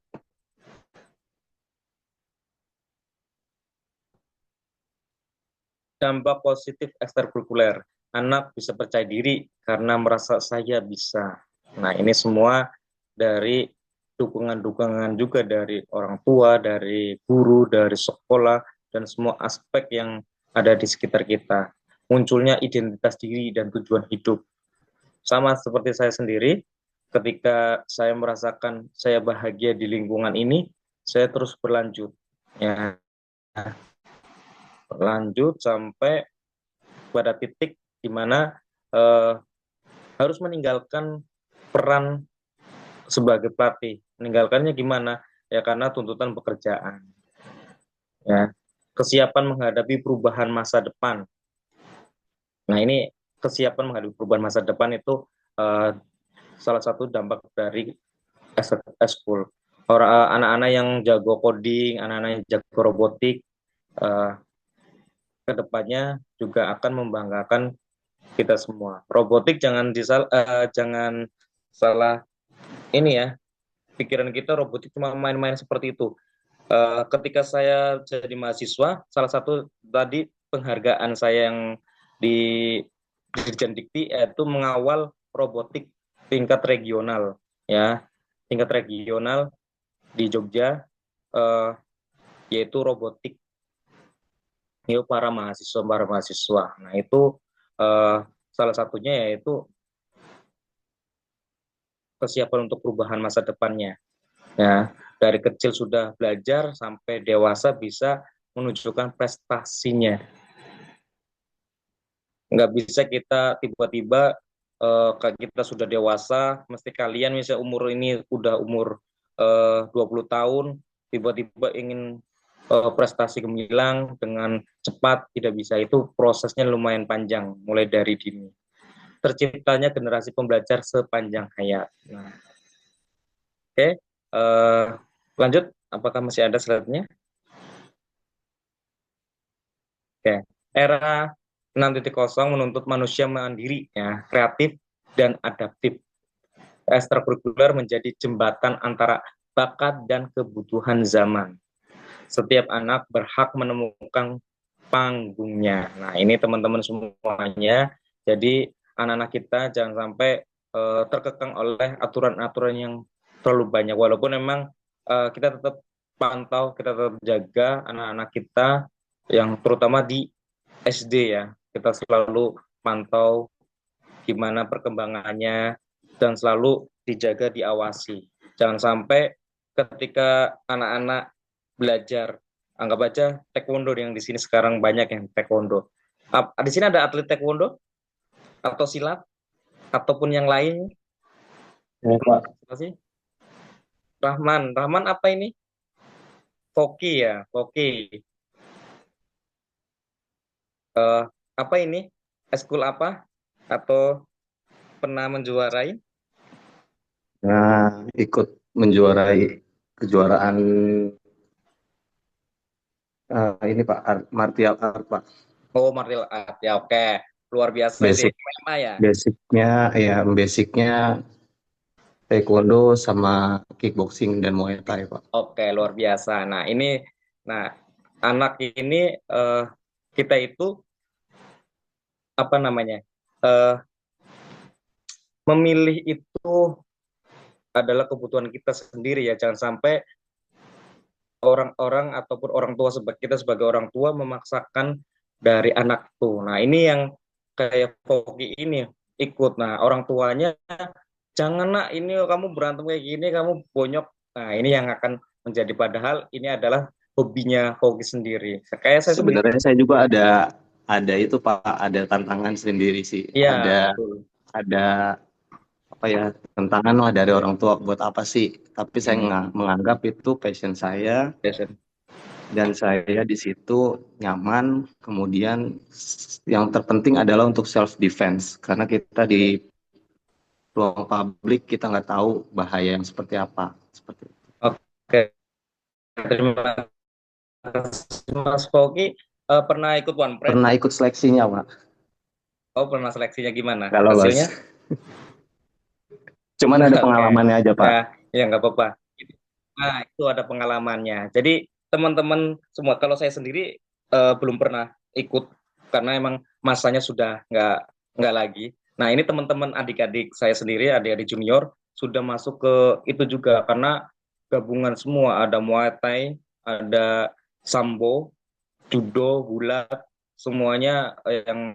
Dampak positif ekstrakurikuler. Anak bisa percaya diri karena merasa saya bisa. Nah, ini semua dari dukungan-dukungan juga dari orang tua, dari guru, dari sekolah, dan semua aspek yang ada di sekitar kita. Munculnya identitas diri dan tujuan hidup. Sama seperti saya sendiri, ketika saya merasakan saya bahagia di lingkungan ini, saya terus berlanjut. Ya, berlanjut sampai pada titik di mana harus meninggalkan peran sebagai pelatih. Meninggalkannya gimana? Ya karena tuntutan pekerjaan. Ya, kesiapan menghadapi perubahan masa depan. Nah, ini kesiapan menghadapi perubahan masa depan itu salah satu dampak dari eskul. Anak-anak yang jago coding, anak-anak yang jago robotik, kedepannya juga akan membanggakan kita semua. Robotik jangan salah ini ya, pikiran kita robotik cuma main-main seperti itu. Ketika saya jadi mahasiswa, salah satu tadi penghargaan saya yang di Dirjen Dikti yaitu mengawal robotik tingkat regional ya, tingkat regional di Jogja, yaitu robotik para mahasiswa. Nah, itu salah satunya yaitu kesiapan untuk perubahan masa depannya. Ya, dari kecil sudah belajar sampai dewasa bisa menunjukkan prestasinya. Nggak bisa kita tiba-tiba kita sudah dewasa, mesti kalian misalnya umur ini udah umur 20 tahun, tiba-tiba ingin prestasi gemilang dengan cepat, tidak bisa. Itu prosesnya lumayan panjang, mulai dari dini. Terciptanya generasi pembelajar sepanjang hayat. Nah, oke, lanjut. Apakah masih ada slide-nya? Oke, era 6.0 menuntut manusia mandiri, ya, kreatif dan adaptif. Ekstrakurikuler menjadi jembatan antara bakat dan kebutuhan zaman. Setiap anak berhak menemukan panggungnya. Nah, ini teman-teman semuanya. Jadi anak-anak kita jangan sampai terkekang oleh aturan-aturan yang terlalu banyak. Walaupun memang kita tetap pantau, kita tetap jaga anak-anak kita yang terutama di SD ya. Kita selalu pantau gimana perkembangannya dan selalu dijaga, diawasi. Jangan sampai ketika anak-anak belajar Anggap aja taekwondo yang di sini sekarang banyak yang taekwondo. Di sini ada atlet taekwondo atau silat ataupun yang lain? Ya, Pak. Apa sih? Rahman apa ini? Koki ya, Koki. Eh, apa ini? Eskul apa? Atau pernah menjuarai? Nah, ikut menjuarai kejuaraan ini Pak, martial art Pak. Oh, martial art ya, oke. Luar biasa itu ya. Basic MMA ya. basicnya taekwondo sama kickboxing dan muay thai Pak. Oke, luar biasa. Nah, anak ini kita itu apa namanya? eh, Memilih itu adalah kebutuhan kita sendiri ya. Jangan sampai orang-orang ataupun orang tua kita sebagai orang tua memaksakan dari anak tuh. Nah, ini yang kayak Pogi ini ikut. Nah, orang tuanya jangan nak ini kamu berantem kayak gini, kamu bonyok. Nah, ini yang akan menjadi padahal ini adalah hobinya Pogi sendiri. Kayak saya sendiri. Sebenarnya saya juga ada itu Pak, ada tantangan sendiri sih. Iya, Ada apa ya, tantangan lah dari orang tua buat apa sih? Tapi saya menganggap itu passion saya dan saya di situ nyaman. Kemudian yang terpenting adalah untuk self defense karena kita di ruang publik kita nggak tahu bahaya yang seperti apa. Seperti itu. Oke. Terima kasih Mas Pogi. Pernah ikut One Pride? Pernah ikut seleksinya Pak. Oh, pernah seleksinya gimana? Kalau hasilnya? Cuman ada pengalamannya aja Pak. Ya nggak apa-apa. Nah, itu ada pengalamannya. Jadi teman-teman semua, kalau saya sendiri belum pernah ikut karena emang masanya sudah nggak lagi. Nah, ini teman-teman adik-adik saya sendiri, adik-adik junior sudah masuk ke itu juga karena gabungan semua, ada Muay Thai, ada Sambo, Judo, Gulat, semuanya yang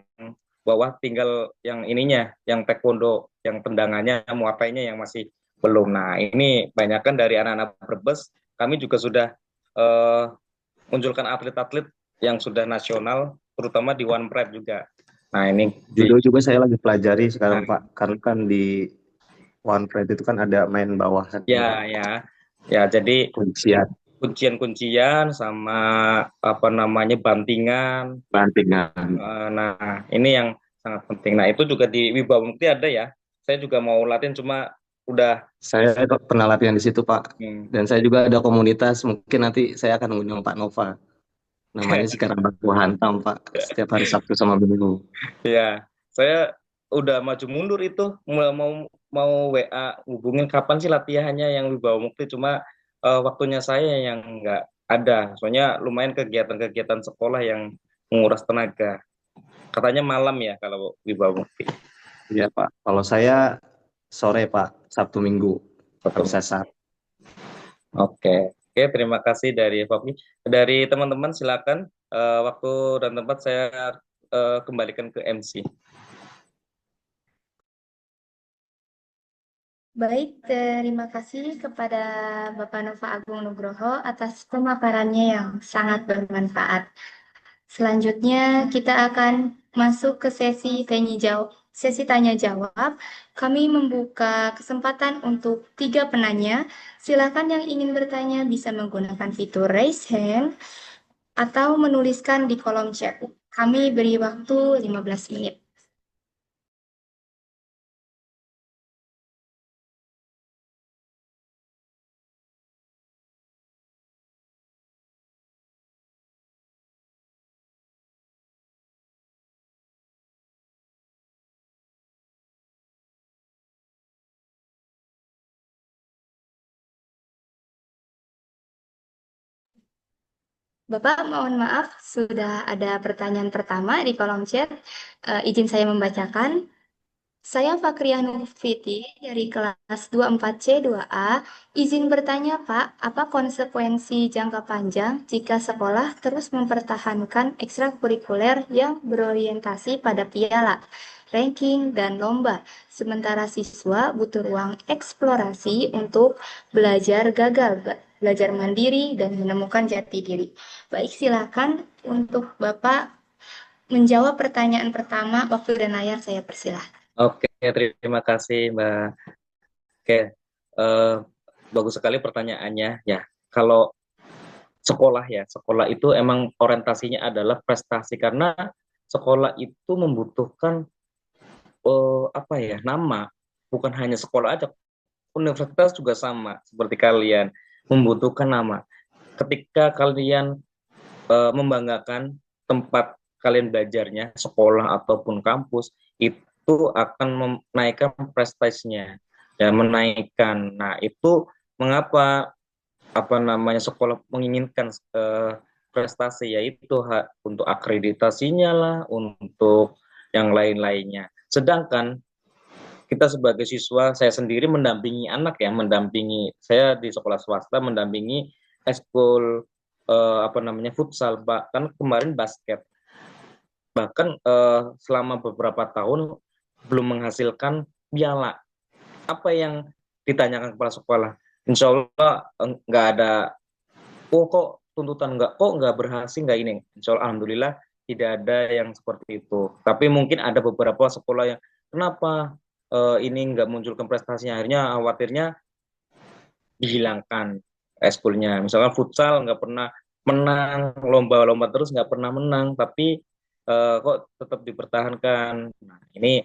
bawah, tinggal yang ininya, yang taekwondo, yang tendangannya, Muay Thai-nya yang masih belum. Nah, ini banyakkan dari anak-anak Brebes, kami juga sudah munculkan atlet-atlet yang sudah nasional, terutama di One Pride juga. Nah, ini judo juga saya lagi pelajari sekarang Pak, karena kan di One Pride itu kan ada main bawahan. Ya, jadi kuncian sama apa namanya bantingan. Nah, ini yang sangat penting. Nah, itu juga di Wibawa Mukti ada ya. Saya juga mau latihan, cuma udah. Saya pernah latihan di situ Pak. Dan saya juga ada komunitas. Mungkin nanti saya akan mengundang Pak Nova. Namanya sekarang Baku Hantam Pak. Setiap hari Sabtu sama Minggu. Ya, saya udah maju mundur itu. Mau WA hubungin kapan sih latihannya yang Wibawa Mukti. Cuma waktunya saya yang nggak ada. Soalnya lumayan kegiatan-kegiatan sekolah yang menguras tenaga. Katanya malam ya kalau Wibawa Mukti. Iya Pak. Kalau saya sore Pak, Sabtu Minggu. Sesat. Oke, terima kasih dari Foki. Dari teman-teman silakan waktu dan tempat saya kembalikan ke MC. Baik, terima kasih kepada Bapak Nova Agung Nugroho atas pemaparannya yang sangat bermanfaat. Selanjutnya kita akan masuk ke sesi tanya jawab. Kami membuka kesempatan untuk 3 penanya. Silakan yang ingin bertanya bisa menggunakan fitur raise hand atau menuliskan di kolom chat. Kami beri waktu 15 menit. Bapak, mohon maaf, sudah ada pertanyaan pertama di kolom chat. Izin saya membacakan. Saya Fakriah Nurfiti dari kelas 24C2A. Izin bertanya, Pak, apa konsekuensi jangka panjang jika sekolah terus mempertahankan ekstrakurikuler yang berorientasi pada piala, ranking, dan lomba, sementara siswa butuh ruang eksplorasi untuk belajar gagal belajar mandiri, dan menemukan jati diri. Baik, silakan untuk Bapak menjawab pertanyaan pertama. Waktu dan layar saya persilahkan. Oke, terima kasih Mbak. Oke, bagus sekali pertanyaannya. Ya, kalau sekolah ya, sekolah itu emang orientasinya adalah prestasi karena sekolah itu membutuhkan apa ya, nama. Bukan hanya sekolah aja, universitas juga sama seperti kalian membutuhkan nama. Ketika kalian membanggakan tempat kalian belajarnya, sekolah ataupun kampus, itu akan menaikkan prestasinya dan menaikkan. Nah, itu mengapa sekolah menginginkan prestasi, yaitu untuk akreditasinya lah, untuk yang lain-lainnya. Sedangkan kita sebagai siswa, saya sendiri mendampingi anak ya, saya di sekolah swasta mendampingi ekskul futsal, bahkan kemarin basket. Bahkan selama beberapa tahun belum menghasilkan piala. Apa yang ditanyakan kepala sekolah? Insya Allah nggak ada, kok tuntutan nggak berhasil, nggak ini. Insya Allah, alhamdulillah tidak ada yang seperti itu. Tapi mungkin ada beberapa sekolah yang kenapa ini nggak munculkan prestasinya, akhirnya khawatirnya dihilangkan ekskulnya. Misalkan futsal nggak pernah menang, lomba-lomba terus nggak pernah menang, tapi kok tetap dipertahankan. Nah, ini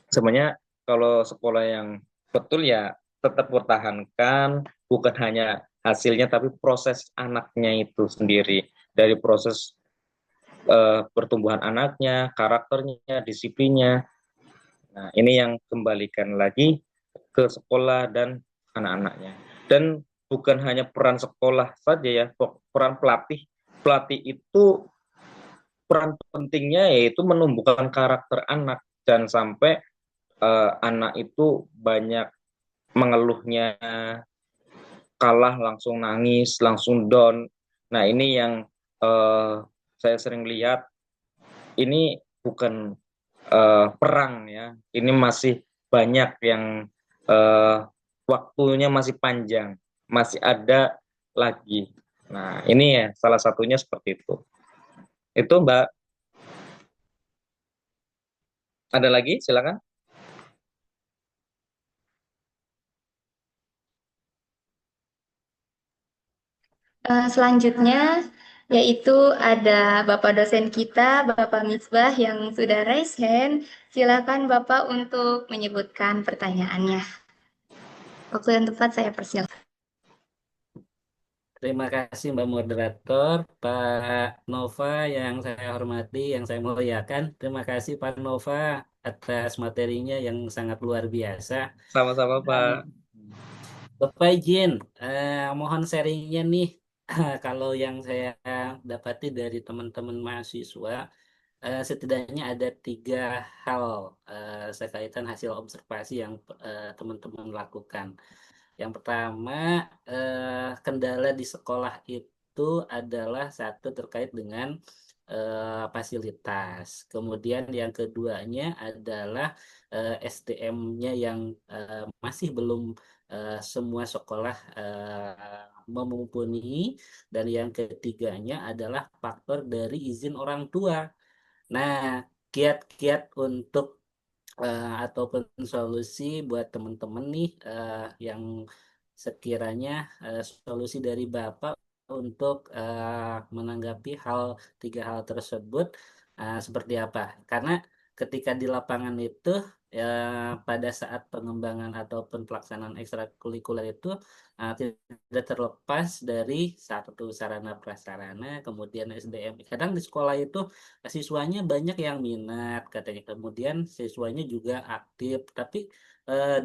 sebenarnya kalau sekolah yang betul ya tetap pertahankan, bukan hanya hasilnya tapi proses anaknya itu sendiri, dari proses pertumbuhan anaknya, karakternya, disiplinnya. Nah, ini yang kembalikan lagi ke sekolah dan anak-anaknya. Dan bukan hanya peran sekolah saja ya, peran pelatih. Pelatih itu peran pentingnya yaitu menumbuhkan karakter anak, dan sampai anak itu banyak mengeluhnya, kalah langsung nangis, langsung down. Nah, ini yang saya sering lihat, ini bukan perang ya, ini masih banyak yang waktunya masih panjang, masih ada lagi. Nah, ini ya salah satunya seperti itu. Itu Mbak. Ada lagi? Silakan. Selanjutnya yaitu ada Bapak dosen kita, Bapak Misbah yang sudah raise hand. Silakan Bapak untuk menyebutkan pertanyaannya. Waktu yang tepat saya persilakan. Terima kasih Mbak Moderator, Pak Nova yang saya hormati, yang saya muliakan. Terima kasih Pak Nova atas materinya yang sangat luar biasa. Sama-sama Pak. Bapak izin, mohon sharingnya nih. Kalau yang saya dapati dari teman-teman mahasiswa, setidaknya ada 3 hal sekaitan hasil observasi yang teman-teman lakukan. Yang pertama, kendala di sekolah itu adalah satu terkait dengan fasilitas. Kemudian yang keduanya adalah SDM-nya yang masih belum semua sekolah memumpuni. Dan yang ketiganya adalah faktor dari izin orang tua. Nah, kiat-kiat untuk ataupun solusi buat teman-teman nih yang sekiranya solusi dari Bapak untuk menanggapi 3 hal tersebut seperti apa? Karena ketika di lapangan itu pada saat pengembangan ataupun pelaksanaan ekstrakurikuler itu tidak terlepas dari satu sarana prasarana, kemudian SDM. Kadang di sekolah itu siswanya banyak yang minat katanya, kemudian siswanya juga aktif, tapi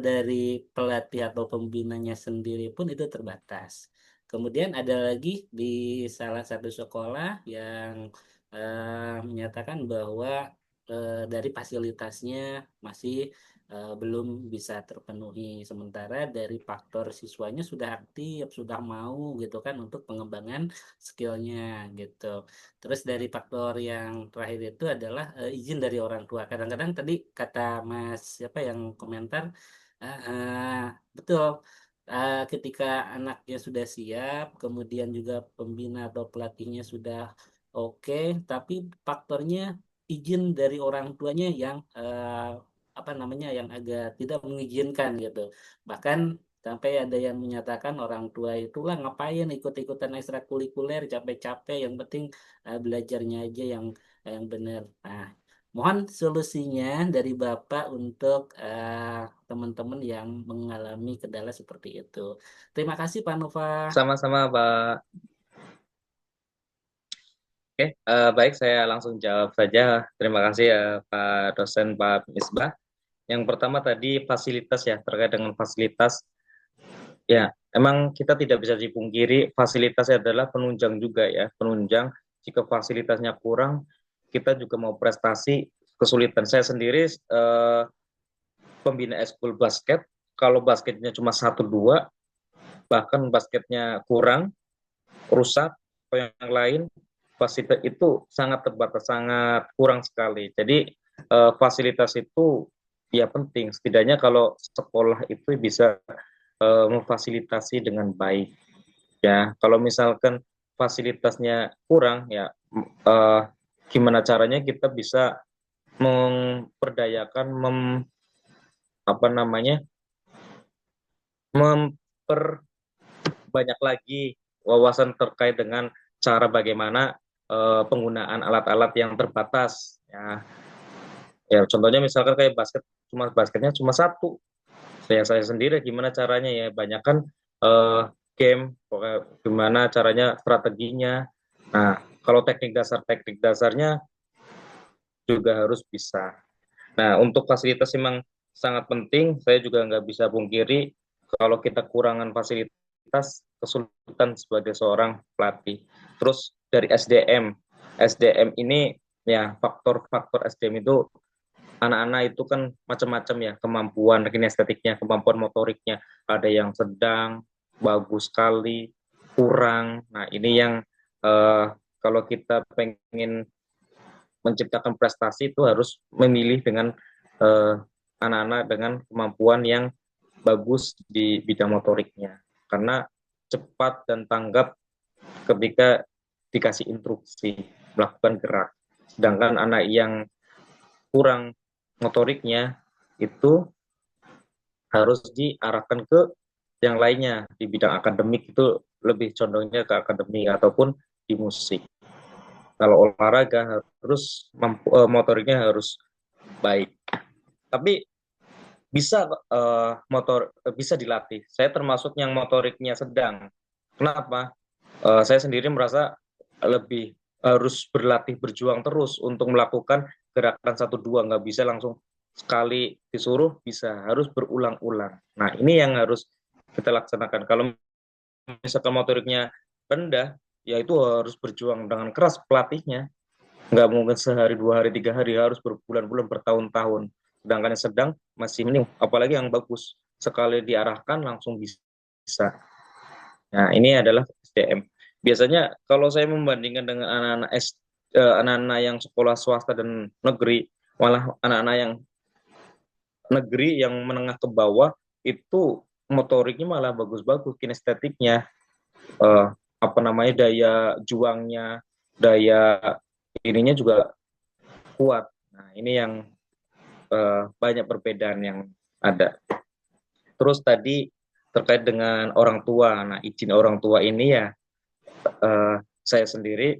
dari pelatih atau pembinanya sendiri pun itu terbatas. Kemudian ada lagi di salah satu sekolah yang menyatakan bahwa dari fasilitasnya masih belum bisa terpenuhi, sementara dari faktor siswanya sudah aktif, sudah mau gitu kan untuk pengembangan skillnya gitu. Terus dari faktor yang terakhir itu adalah izin dari orang tua. Kadang-kadang tadi kata Mas siapa yang komentar, betul, ketika anaknya sudah siap, kemudian juga pembina atau pelatihnya sudah oke, tapi faktornya izin dari orang tuanya yang apa namanya yang agak tidak mengizinkan gitu. Bahkan sampai ada yang menyatakan orang tua itulah ngapain ikut-ikutan ekstrakurikuler, capek-capek, yang penting belajarnya aja yang benar. Nah, mohon solusinya dari Bapak untuk teman-teman yang mengalami kendala seperti itu. Terima kasih Pak Nova. Sama-sama, Pak. Oke, baik, saya langsung jawab saja. Terima kasih ya Pak dosen, Pak Misbah. Yang pertama tadi fasilitas ya, terkait dengan fasilitas. Ya, emang kita tidak bisa dipungkiri fasilitas adalah penunjang juga ya, penunjang. Jika fasilitasnya kurang, kita juga mau prestasi kesulitan. Saya sendiri pembina eskul basket, kalau basketnya cuma 1-2, bahkan basketnya kurang, rusak, atau yang lain, fasilitas itu sangat terbatas, sangat kurang sekali. Jadi fasilitas itu ya penting. Setidaknya kalau sekolah itu bisa memfasilitasi dengan baik. Ya, kalau misalkan fasilitasnya kurang, ya gimana caranya kita bisa memperdayakan, apa namanya, memperbanyak lagi wawasan terkait dengan cara bagaimana penggunaan alat-alat yang terbatas. Ya, contohnya misalkan kayak basketnya cuma satu. Saya sendiri gimana caranya ya, banyak kan game, gimana caranya, strateginya. Nah, kalau teknik dasarnya juga harus bisa. Nah, untuk fasilitas memang sangat penting. Saya juga nggak bisa pungkiri kalau kita kurangan fasilitas, kesulitan sebagai seorang pelatih. Terus dari SDM ini ya, faktor-faktor SDM itu, anak-anak itu kan macam-macam ya, kemampuan kinestetiknya, kemampuan motoriknya. Ada yang sedang, bagus sekali, kurang. Nah, ini yang kalau kita pengen menciptakan prestasi itu harus memilih dengan anak-anak dengan kemampuan yang bagus di bidang motoriknya. Karena cepat dan tanggap ketika dikasih instruksi, melakukan gerak. Sedangkan anak yang kurang motoriknya itu harus diarahkan ke yang lainnya. Di bidang akademik itu lebih condongnya ke akademik ataupun di musik. Kalau olahraga harus motoriknya harus baik. Tapi bisa bisa dilatih. Saya termasuk yang motoriknya sedang. Kenapa? Saya sendiri merasa lebih harus berlatih, berjuang terus untuk melakukan gerakan 1-2, nggak bisa langsung sekali disuruh, bisa harus berulang-ulang. Nah, ini yang harus kita laksanakan. Kalau misalkan motoriknya rendah, ya itu harus berjuang dengan keras pelatihnya. Nggak mungkin sehari, 2 hari, 3 hari, harus berbulan-bulan, bertahun-tahun. Sedangkan yang sedang masih mending, apalagi yang bagus. Sekali diarahkan langsung bisa. Nah, ini adalah SDM. Biasanya kalau saya membandingkan dengan anak-anak yang sekolah swasta dan negeri, malah anak-anak yang negeri yang menengah ke bawah itu motoriknya malah bagus-bagus, kinestetiknya, apa namanya, daya juangnya, daya ininya juga kuat. Nah, ini yang banyak perbedaan yang ada. Terus tadi terkait dengan orang tua. Nah, izin orang tua ini ya, saya sendiri,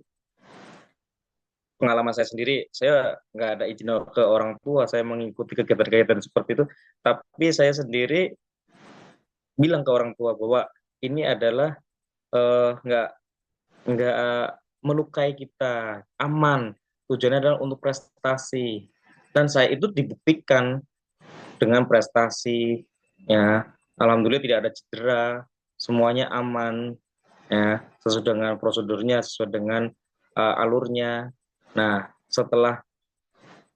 pengalaman saya sendiri, saya nggak ada izin ke orang tua, saya mengikuti kegiatan-kegiatan seperti itu, tapi saya sendiri bilang ke orang tua bahwa ini adalah nggak melukai kita, aman, tujuannya adalah untuk prestasi. Dan saya itu dibuktikan dengan prestasi, ya, alhamdulillah tidak ada cedera, semuanya aman, ya, sesuai dengan prosedurnya, sesuai dengan alurnya. Nah, setelah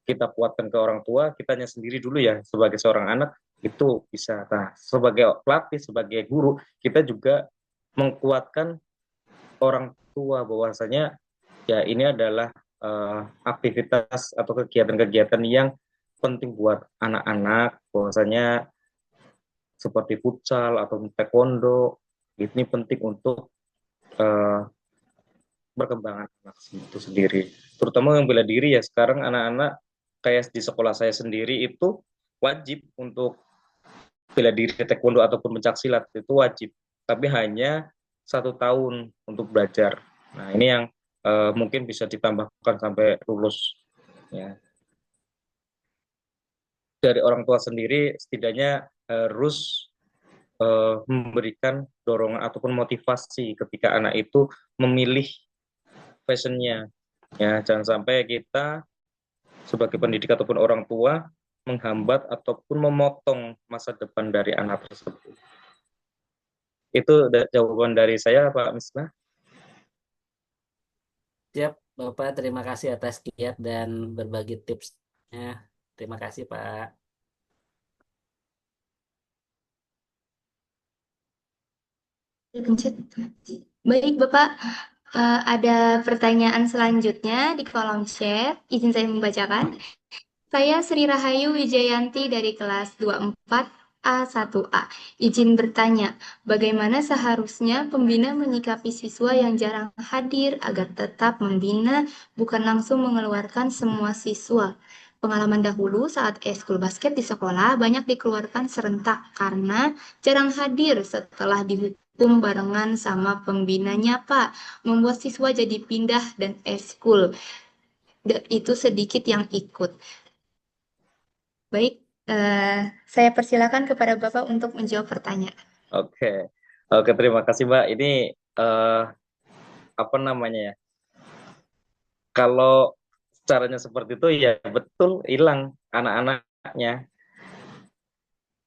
kita kuatkan ke orang tua, kitanya sendiri dulu ya, sebagai seorang anak, itu bisa. Nah, sebagai pelatih, sebagai guru, kita juga mengkuatkan orang tua bahwasanya ya ini adalah aktivitas atau kegiatan-kegiatan yang penting buat anak-anak, bahwasanya seperti futsal atau taekwondo. Ini penting untuk perkembangan anak itu sendiri, terutama yang bela diri ya. Sekarang anak-anak kayak di sekolah saya sendiri itu wajib untuk bela diri taekwondo ataupun pencak silat, itu wajib, tapi hanya 1 tahun untuk belajar. Nah ini yang mungkin bisa ditambahkan sampai lulus ya. Dari orang tua sendiri setidaknya harus memberikan dorongan ataupun motivasi ketika anak itu memilih passionnya ya. Jangan sampai kita sebagai pendidik ataupun orang tua menghambat ataupun memotong masa depan dari anak tersebut. Itu jawaban dari saya, Pak Misbah. Siap, Bapak. Terima kasih atas kiat dan berbagi tipsnya. Terima kasih, Pak. Baik, Bapak. Ada pertanyaan selanjutnya di kolom chat. Izin saya membacakan. Saya Sri Rahayu Wijayanti dari kelas 24 A1A. Izin bertanya, bagaimana seharusnya pembina menyikapi siswa yang jarang hadir agar tetap membina, bukan langsung mengeluarkan semua siswa? Pengalaman dahulu saat eskul basket di sekolah banyak dikeluarkan serentak karena jarang hadir setelah dihukum barengan sama pembinanya, Pak. Membuat siswa jadi pindah dan eskul. Itu sedikit yang ikut. Baik, saya persilakan kepada Bapak untuk menjawab pertanyaan. Oke, terima kasih Mbak. Ini apa namanya ya? Kalau caranya seperti itu ya betul hilang anak-anaknya.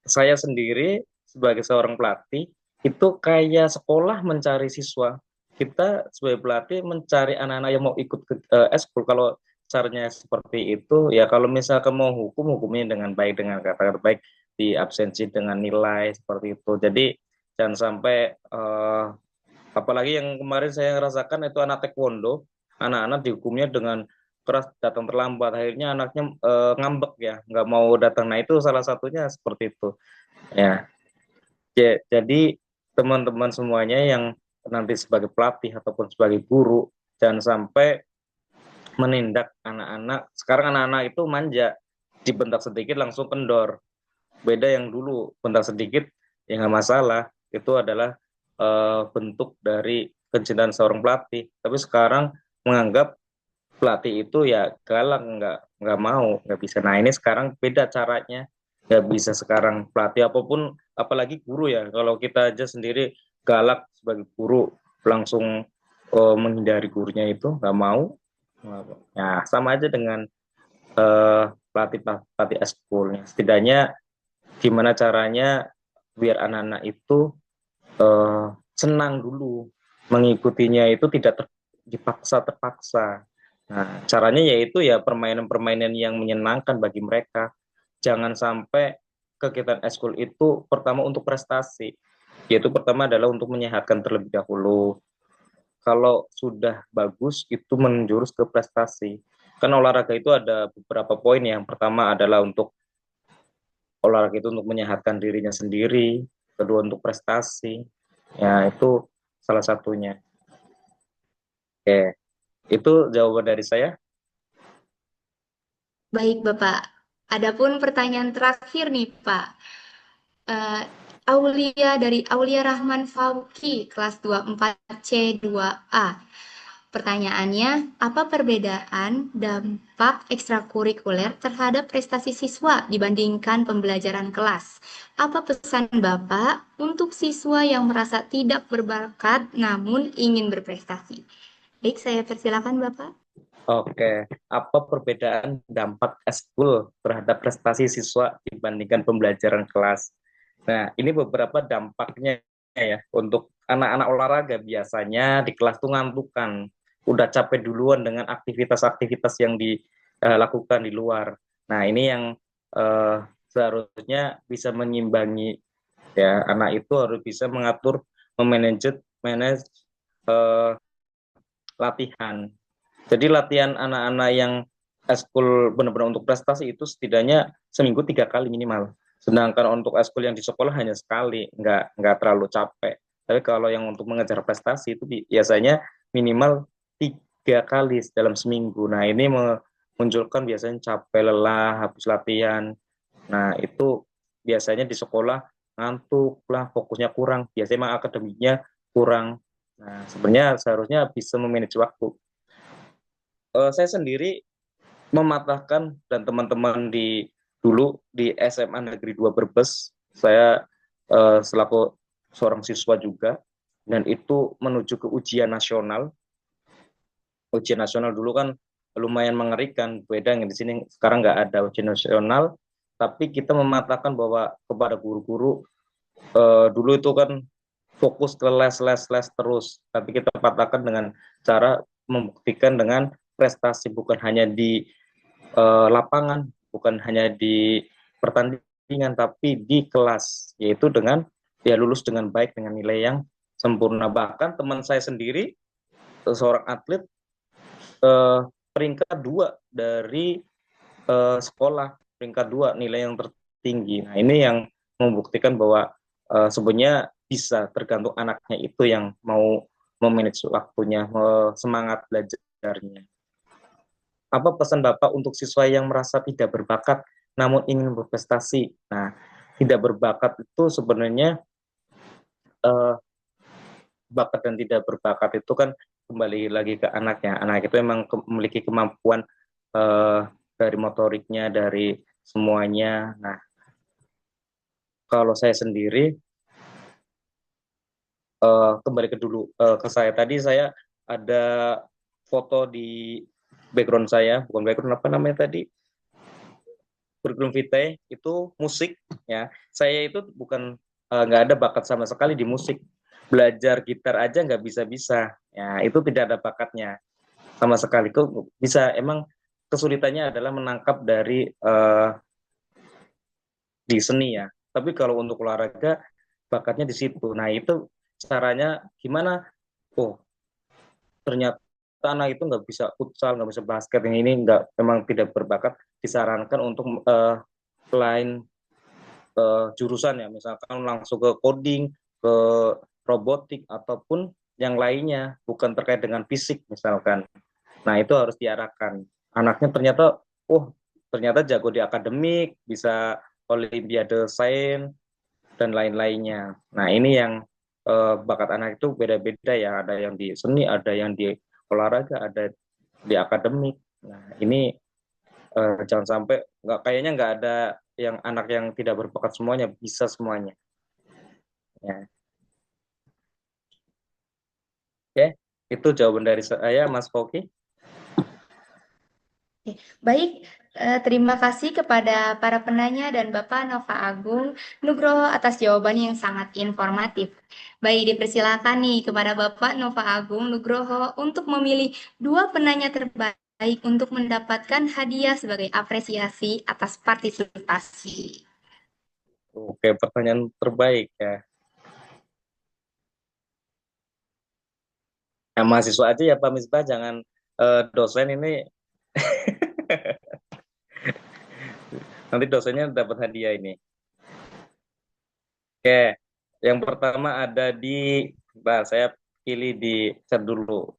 Saya sendiri sebagai seorang pelatih itu kayak sekolah mencari siswa. Kita sebagai pelatih mencari anak-anak yang mau ikut ke eskul. Kalau caranya seperti itu ya, kalau misalkan mau hukumnya dengan baik, dengan kata-kata baik, di absensi dengan nilai seperti itu. Jadi jangan sampai apalagi yang kemarin saya rasakan itu anak taekwondo, anak-anak dihukumnya dengan keras, datang terlambat, akhirnya anaknya ngambek ya, nggak mau datang. Nah itu salah satunya seperti itu ya. Jadi teman-teman semuanya yang nanti sebagai pelatih ataupun sebagai guru, jangan sampai menindak anak-anak. Sekarang anak-anak itu manja, dibentak sedikit langsung kendor. Beda yang dulu, bentak sedikit ya nggak masalah, itu adalah bentuk dari kecintaan seorang pelatih. Tapi sekarang menganggap pelatih itu ya galak, nggak mau, nggak bisa. Nah ini sekarang beda caranya, nggak bisa sekarang pelatih apapun, apalagi guru ya. Kalau kita aja sendiri galak sebagai guru, langsung menghindari gurunya itu nggak mau. Nah sama aja dengan pelatih eskul. Setidaknya gimana caranya biar anak-anak itu senang dulu mengikutinya, itu tidak terpaksa. Nah, caranya yaitu ya permainan-permainan yang menyenangkan bagi mereka. Jangan sampai kegiatan eskul itu pertama untuk prestasi, yaitu pertama adalah untuk menyehatkan terlebih dahulu. Kalau sudah bagus itu menjurus ke prestasi. Kan olahraga itu ada beberapa poin. Yang pertama adalah untuk olahraga itu untuk menyehatkan dirinya sendiri, kedua untuk prestasi. Ya, itu salah satunya. Oke, itu jawaban dari saya. Baik, Bapak. Adapun pertanyaan terakhir nih, Pak. Dari Aulia Rahman Fauki, kelas 24C2A. Pertanyaannya, apa perbedaan dampak ekstrakurikuler terhadap prestasi siswa dibandingkan pembelajaran kelas? Apa pesan Bapak untuk siswa yang merasa tidak berbakat namun ingin berprestasi? Baik, saya persilakan Bapak. Oke, apa perbedaan dampak eskul terhadap prestasi siswa dibandingkan pembelajaran kelas? Nah, ini beberapa dampaknya ya. Untuk anak-anak olahraga biasanya di kelas tuh ngantukan, udah capek duluan dengan aktivitas-aktivitas yang dilakukan di luar. Nah, ini yang seharusnya bisa menyimbangi ya. Anak itu harus bisa mengatur, manage latihan. Jadi latihan anak-anak yang eskul benar-benar untuk prestasi itu setidaknya seminggu 3 kali minimal. Sedangkan untuk eskul yang di sekolah hanya sekali, nggak terlalu capek. Tapi kalau yang untuk mengejar prestasi itu biasanya minimal 3 kali dalam seminggu. Nah, ini memunculkan biasanya capek, lelah, habis latihan. Nah, itu biasanya di sekolah ngantuk lah, fokusnya kurang. Biasanya emang akademiknya kurang. Nah, sebenarnya seharusnya bisa memanage waktu. Saya sendiri mematahkan, dan teman-teman dulu di SMA Negeri 2 Brebes, saya selaku seorang siswa juga, dan itu menuju ke ujian nasional. Ujian nasional dulu kan lumayan mengerikan, beda yang di sini sekarang nggak ada ujian nasional, tapi kita mematahkan bahwa kepada guru-guru, dulu itu kan fokus ke les terus, tapi kita patahkan dengan cara membuktikan dengan prestasi, bukan hanya di lapangan, bukan hanya di pertandingan, tapi di kelas, yaitu dengan dia lulus dengan baik dengan nilai yang sempurna. Bahkan teman saya sendiri, seorang atlet, peringkat 2 dari sekolah, peringkat 2 nilai yang tertinggi. Nah, ini yang membuktikan bahwa sebenarnya bisa, tergantung anaknya itu yang mau memanage waktunya, semangat belajarnya. Apa pesan Bapak untuk siswa yang merasa tidak berbakat namun ingin berprestasi? Nah, tidak berbakat itu sebenarnya bakat dan tidak berbakat itu kan kembali lagi ke anaknya. Anak itu memang memiliki kemampuan dari motoriknya, dari semuanya. Nah, kalau saya sendiri, kembali ke dulu ke saya tadi, saya ada foto di background saya, bukan background, apa namanya tadi, kurikulum vitae itu musik ya. Saya itu bukan nggak ada bakat sama sekali di musik, belajar gitar aja nggak bisa ya, itu tidak ada bakatnya sama sekali. Kok bisa, emang kesulitannya adalah menangkap dari di seni ya. Tapi kalau untuk olahraga bakatnya di situ. Nah, itu caranya gimana? Oh, ternyata anak itu nggak bisa futsal, nggak bisa basket, yang ini nggak, memang tidak berbakat, disarankan untuk selain jurusan ya, misalkan langsung ke coding, ke robotik, ataupun yang lainnya, bukan terkait dengan fisik misalkan. Nah, itu harus diarahkan. Anaknya ternyata, ternyata jago di akademik, bisa olimpiade sains, dan lain-lainnya. Nah, ini yang bakat anak itu beda-beda ya, ada yang di seni, ada yang di olahraga, ada di akademik. Nah, ini jangan sampai, kayaknya nggak ada yang anak yang tidak berbakat, semuanya bisa semuanya. Ya. Oke, itu jawaban dari saya, Mas Foki. Baik, terima kasih kepada para penanya dan Bapak Nova Agung Nugroho atas jawabannya yang sangat informatif. Baik, dipersilakan nih kepada Bapak Nova Agung Nugroho untuk memilih 2 penanya terbaik untuk mendapatkan hadiah sebagai apresiasi atas partisipasi. Oke, pertanyaan terbaik ya. Nah, mahasiswa aja ya Pak Misbah, jangan dosen ini. Nanti dosennya dapat hadiah ini. Oke, yang pertama ada di, saya pilih di chat dulu.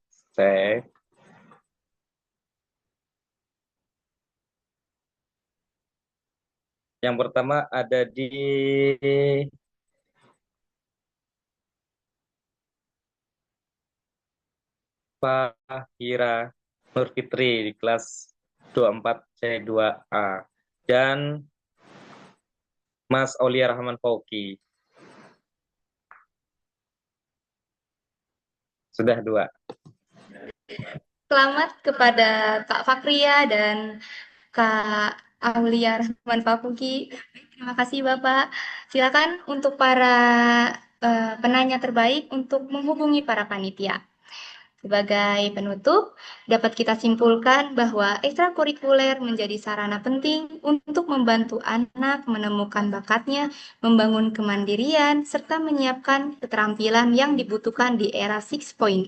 Yang pertama ada di Fahira Nur Fitri di kelas 24 C2A, dan Mas Aulia Rahman Fauki. Sudah 2. Selamat kepada Kak Fakria dan Kak Aulia Rahman Fauki. Terima kasih Bapak. Silakan untuk para penanya terbaik untuk menghubungi para panitia. Sebagai penutup, dapat kita simpulkan bahwa ekstrakurikuler menjadi sarana penting untuk membantu anak menemukan bakatnya, membangun kemandirian, serta menyiapkan keterampilan yang dibutuhkan di era 6.0.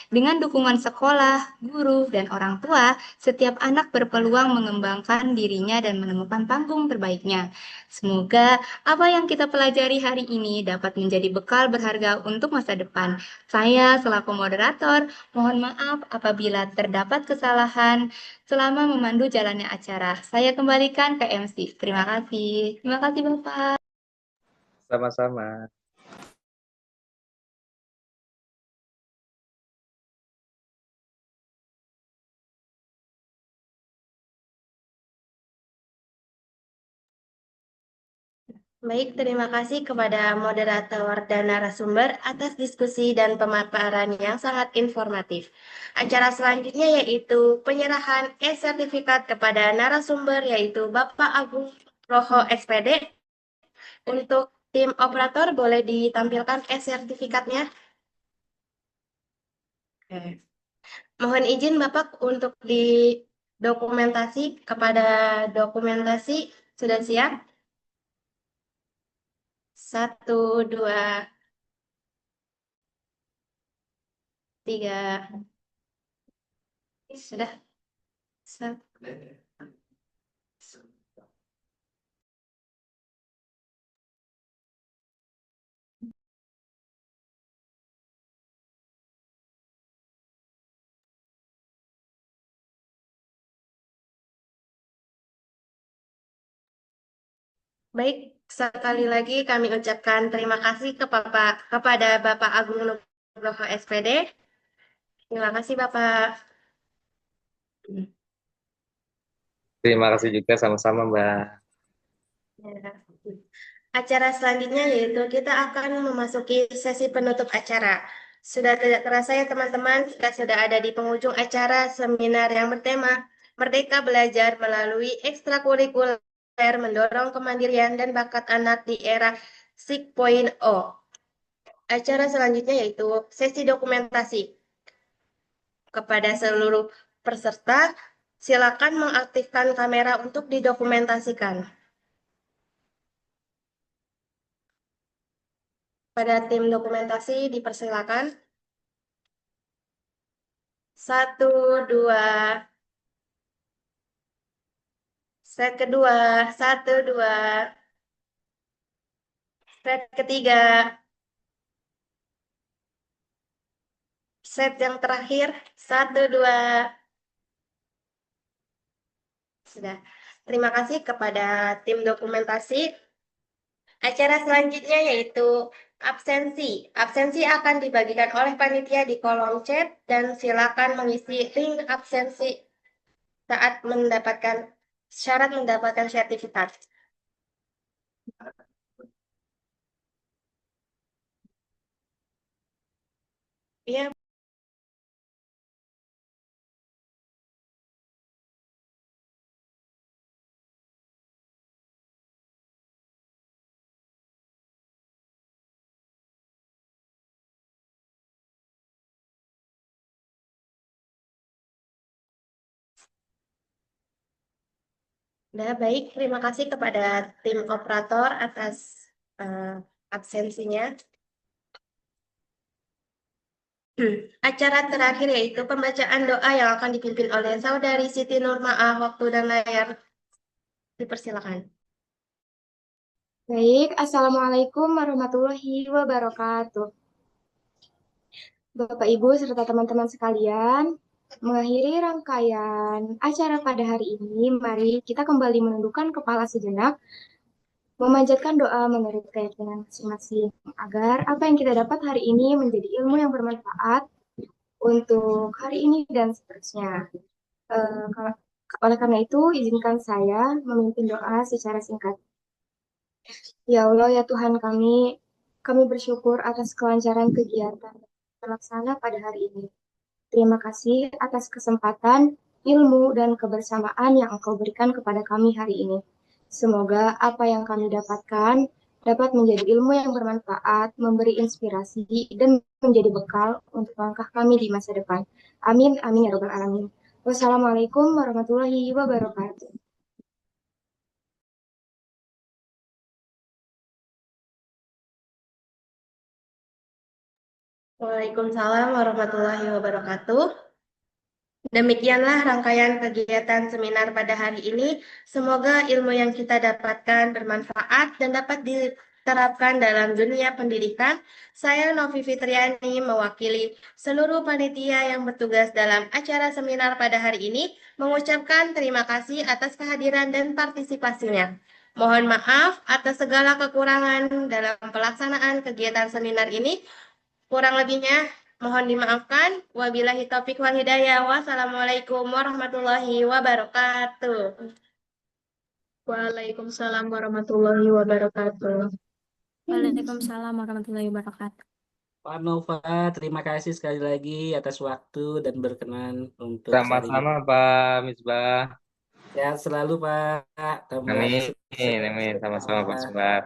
Dengan dukungan sekolah, guru, dan orang tua, setiap anak berpeluang mengembangkan dirinya dan menemukan panggung terbaiknya. Semoga apa yang kita pelajari hari ini dapat menjadi bekal berharga untuk masa depan. Saya selaku moderator mohon maaf apabila terdapat kesalahan selama memandu jalannya acara. Saya kembalikan ke MC. Terima kasih. Terima kasih Bapak. Sama-sama. Baik, terima kasih kepada moderator dan narasumber atas diskusi dan pemaparan yang sangat informatif. Acara selanjutnya yaitu penyerahan e-sertifikat kepada narasumber yaitu Bapak Agung Roho SPD. Untuk tim operator boleh ditampilkan e-sertifikatnya. Oke. Mohon izin Bapak untuk di dokumentasi kepada dokumentasi sudah siap? 1, 2, 3. Sudah. Baik, sekali lagi kami ucapkan terima kasih kepada Bapak Agung Nugroho SPD. Terima kasih Bapak. Terima kasih juga sama-sama, Mbak. Ya. Acara selanjutnya yaitu kita akan memasuki sesi penutup acara. Sudah tidak terasa ya teman-teman, kita sudah ada di penghujung acara seminar yang bertema Merdeka Belajar melalui ekstrakurikuler mendorong kemandirian dan bakat anak di era 6.0. Acara selanjutnya yaitu sesi dokumentasi. Kepada seluruh peserta, silakan mengaktifkan kamera untuk didokumentasikan. Pada tim dokumentasi dipersilakan. 1, 2. Set kedua, 1, 2. Set ketiga. Set yang terakhir, 1, 2. Sudah. Terima kasih kepada tim dokumentasi. Acara selanjutnya yaitu absensi. Absensi akan dibagikan oleh panitia di kolom chat dan silakan mengisi link absensi saat mendapatkan syarat mendapatkan sertifikat. Iya. Nah, baik, terima kasih kepada tim operator atas absensinya. Acara terakhir yaitu pembacaan doa yang akan dipimpin oleh Saudari Siti Nurmaah. Waktu dan layar dipersilakan. Baik, Assalamualaikum warahmatullahi wabarakatuh. Bapak, Ibu, serta teman-teman sekalian, mengakhiri rangkaian acara pada hari ini, mari kita kembali menundukkan kepala sejenak, memanjatkan doa menurut keyakinan masing-masing, agar apa yang kita dapat hari ini menjadi ilmu yang bermanfaat untuk hari ini dan seterusnya. Oleh karena itu, izinkan saya memimpin doa secara singkat. Ya Allah, ya Tuhan kami bersyukur atas kelancaran kegiatan terlaksana pada hari ini. Terima kasih atas kesempatan, ilmu, dan kebersamaan yang Engkau berikan kepada kami hari ini. Semoga apa yang kami dapatkan dapat menjadi ilmu yang bermanfaat, memberi inspirasi, dan menjadi bekal untuk langkah kami di masa depan. Amin, amin ya robbal alamin. Wassalamualaikum warahmatullahi wabarakatuh. Waalaikumsalam warahmatullahi wabarakatuh. Demikianlah rangkaian kegiatan seminar pada hari ini. Semoga ilmu yang kita dapatkan bermanfaat dan dapat diterapkan dalam dunia pendidikan. Saya Novi Fitriani mewakili seluruh panitia yang bertugas dalam acara seminar pada hari ini mengucapkan terima kasih atas kehadiran dan partisipasinya. Mohon maaf atas segala kekurangan dalam pelaksanaan kegiatan seminar ini. Kurang lebihnya mohon dimaafkan. Wabillahi taufik wal hidayah. Wassalamualaikum warahmatullahi wabarakatuh. Waalaikumsalam warahmatullahi wabarakatuh. Waalaikumsalam warahmatullahi wabarakatuh. Pak Nova, terima kasih sekali lagi atas waktu dan berkenan untuk sharing. Sama-sama Pak Misbah. Sehat selalu Pak. Tambah Amin, sukses amin. Sama-sama Pak semua. Sumbar.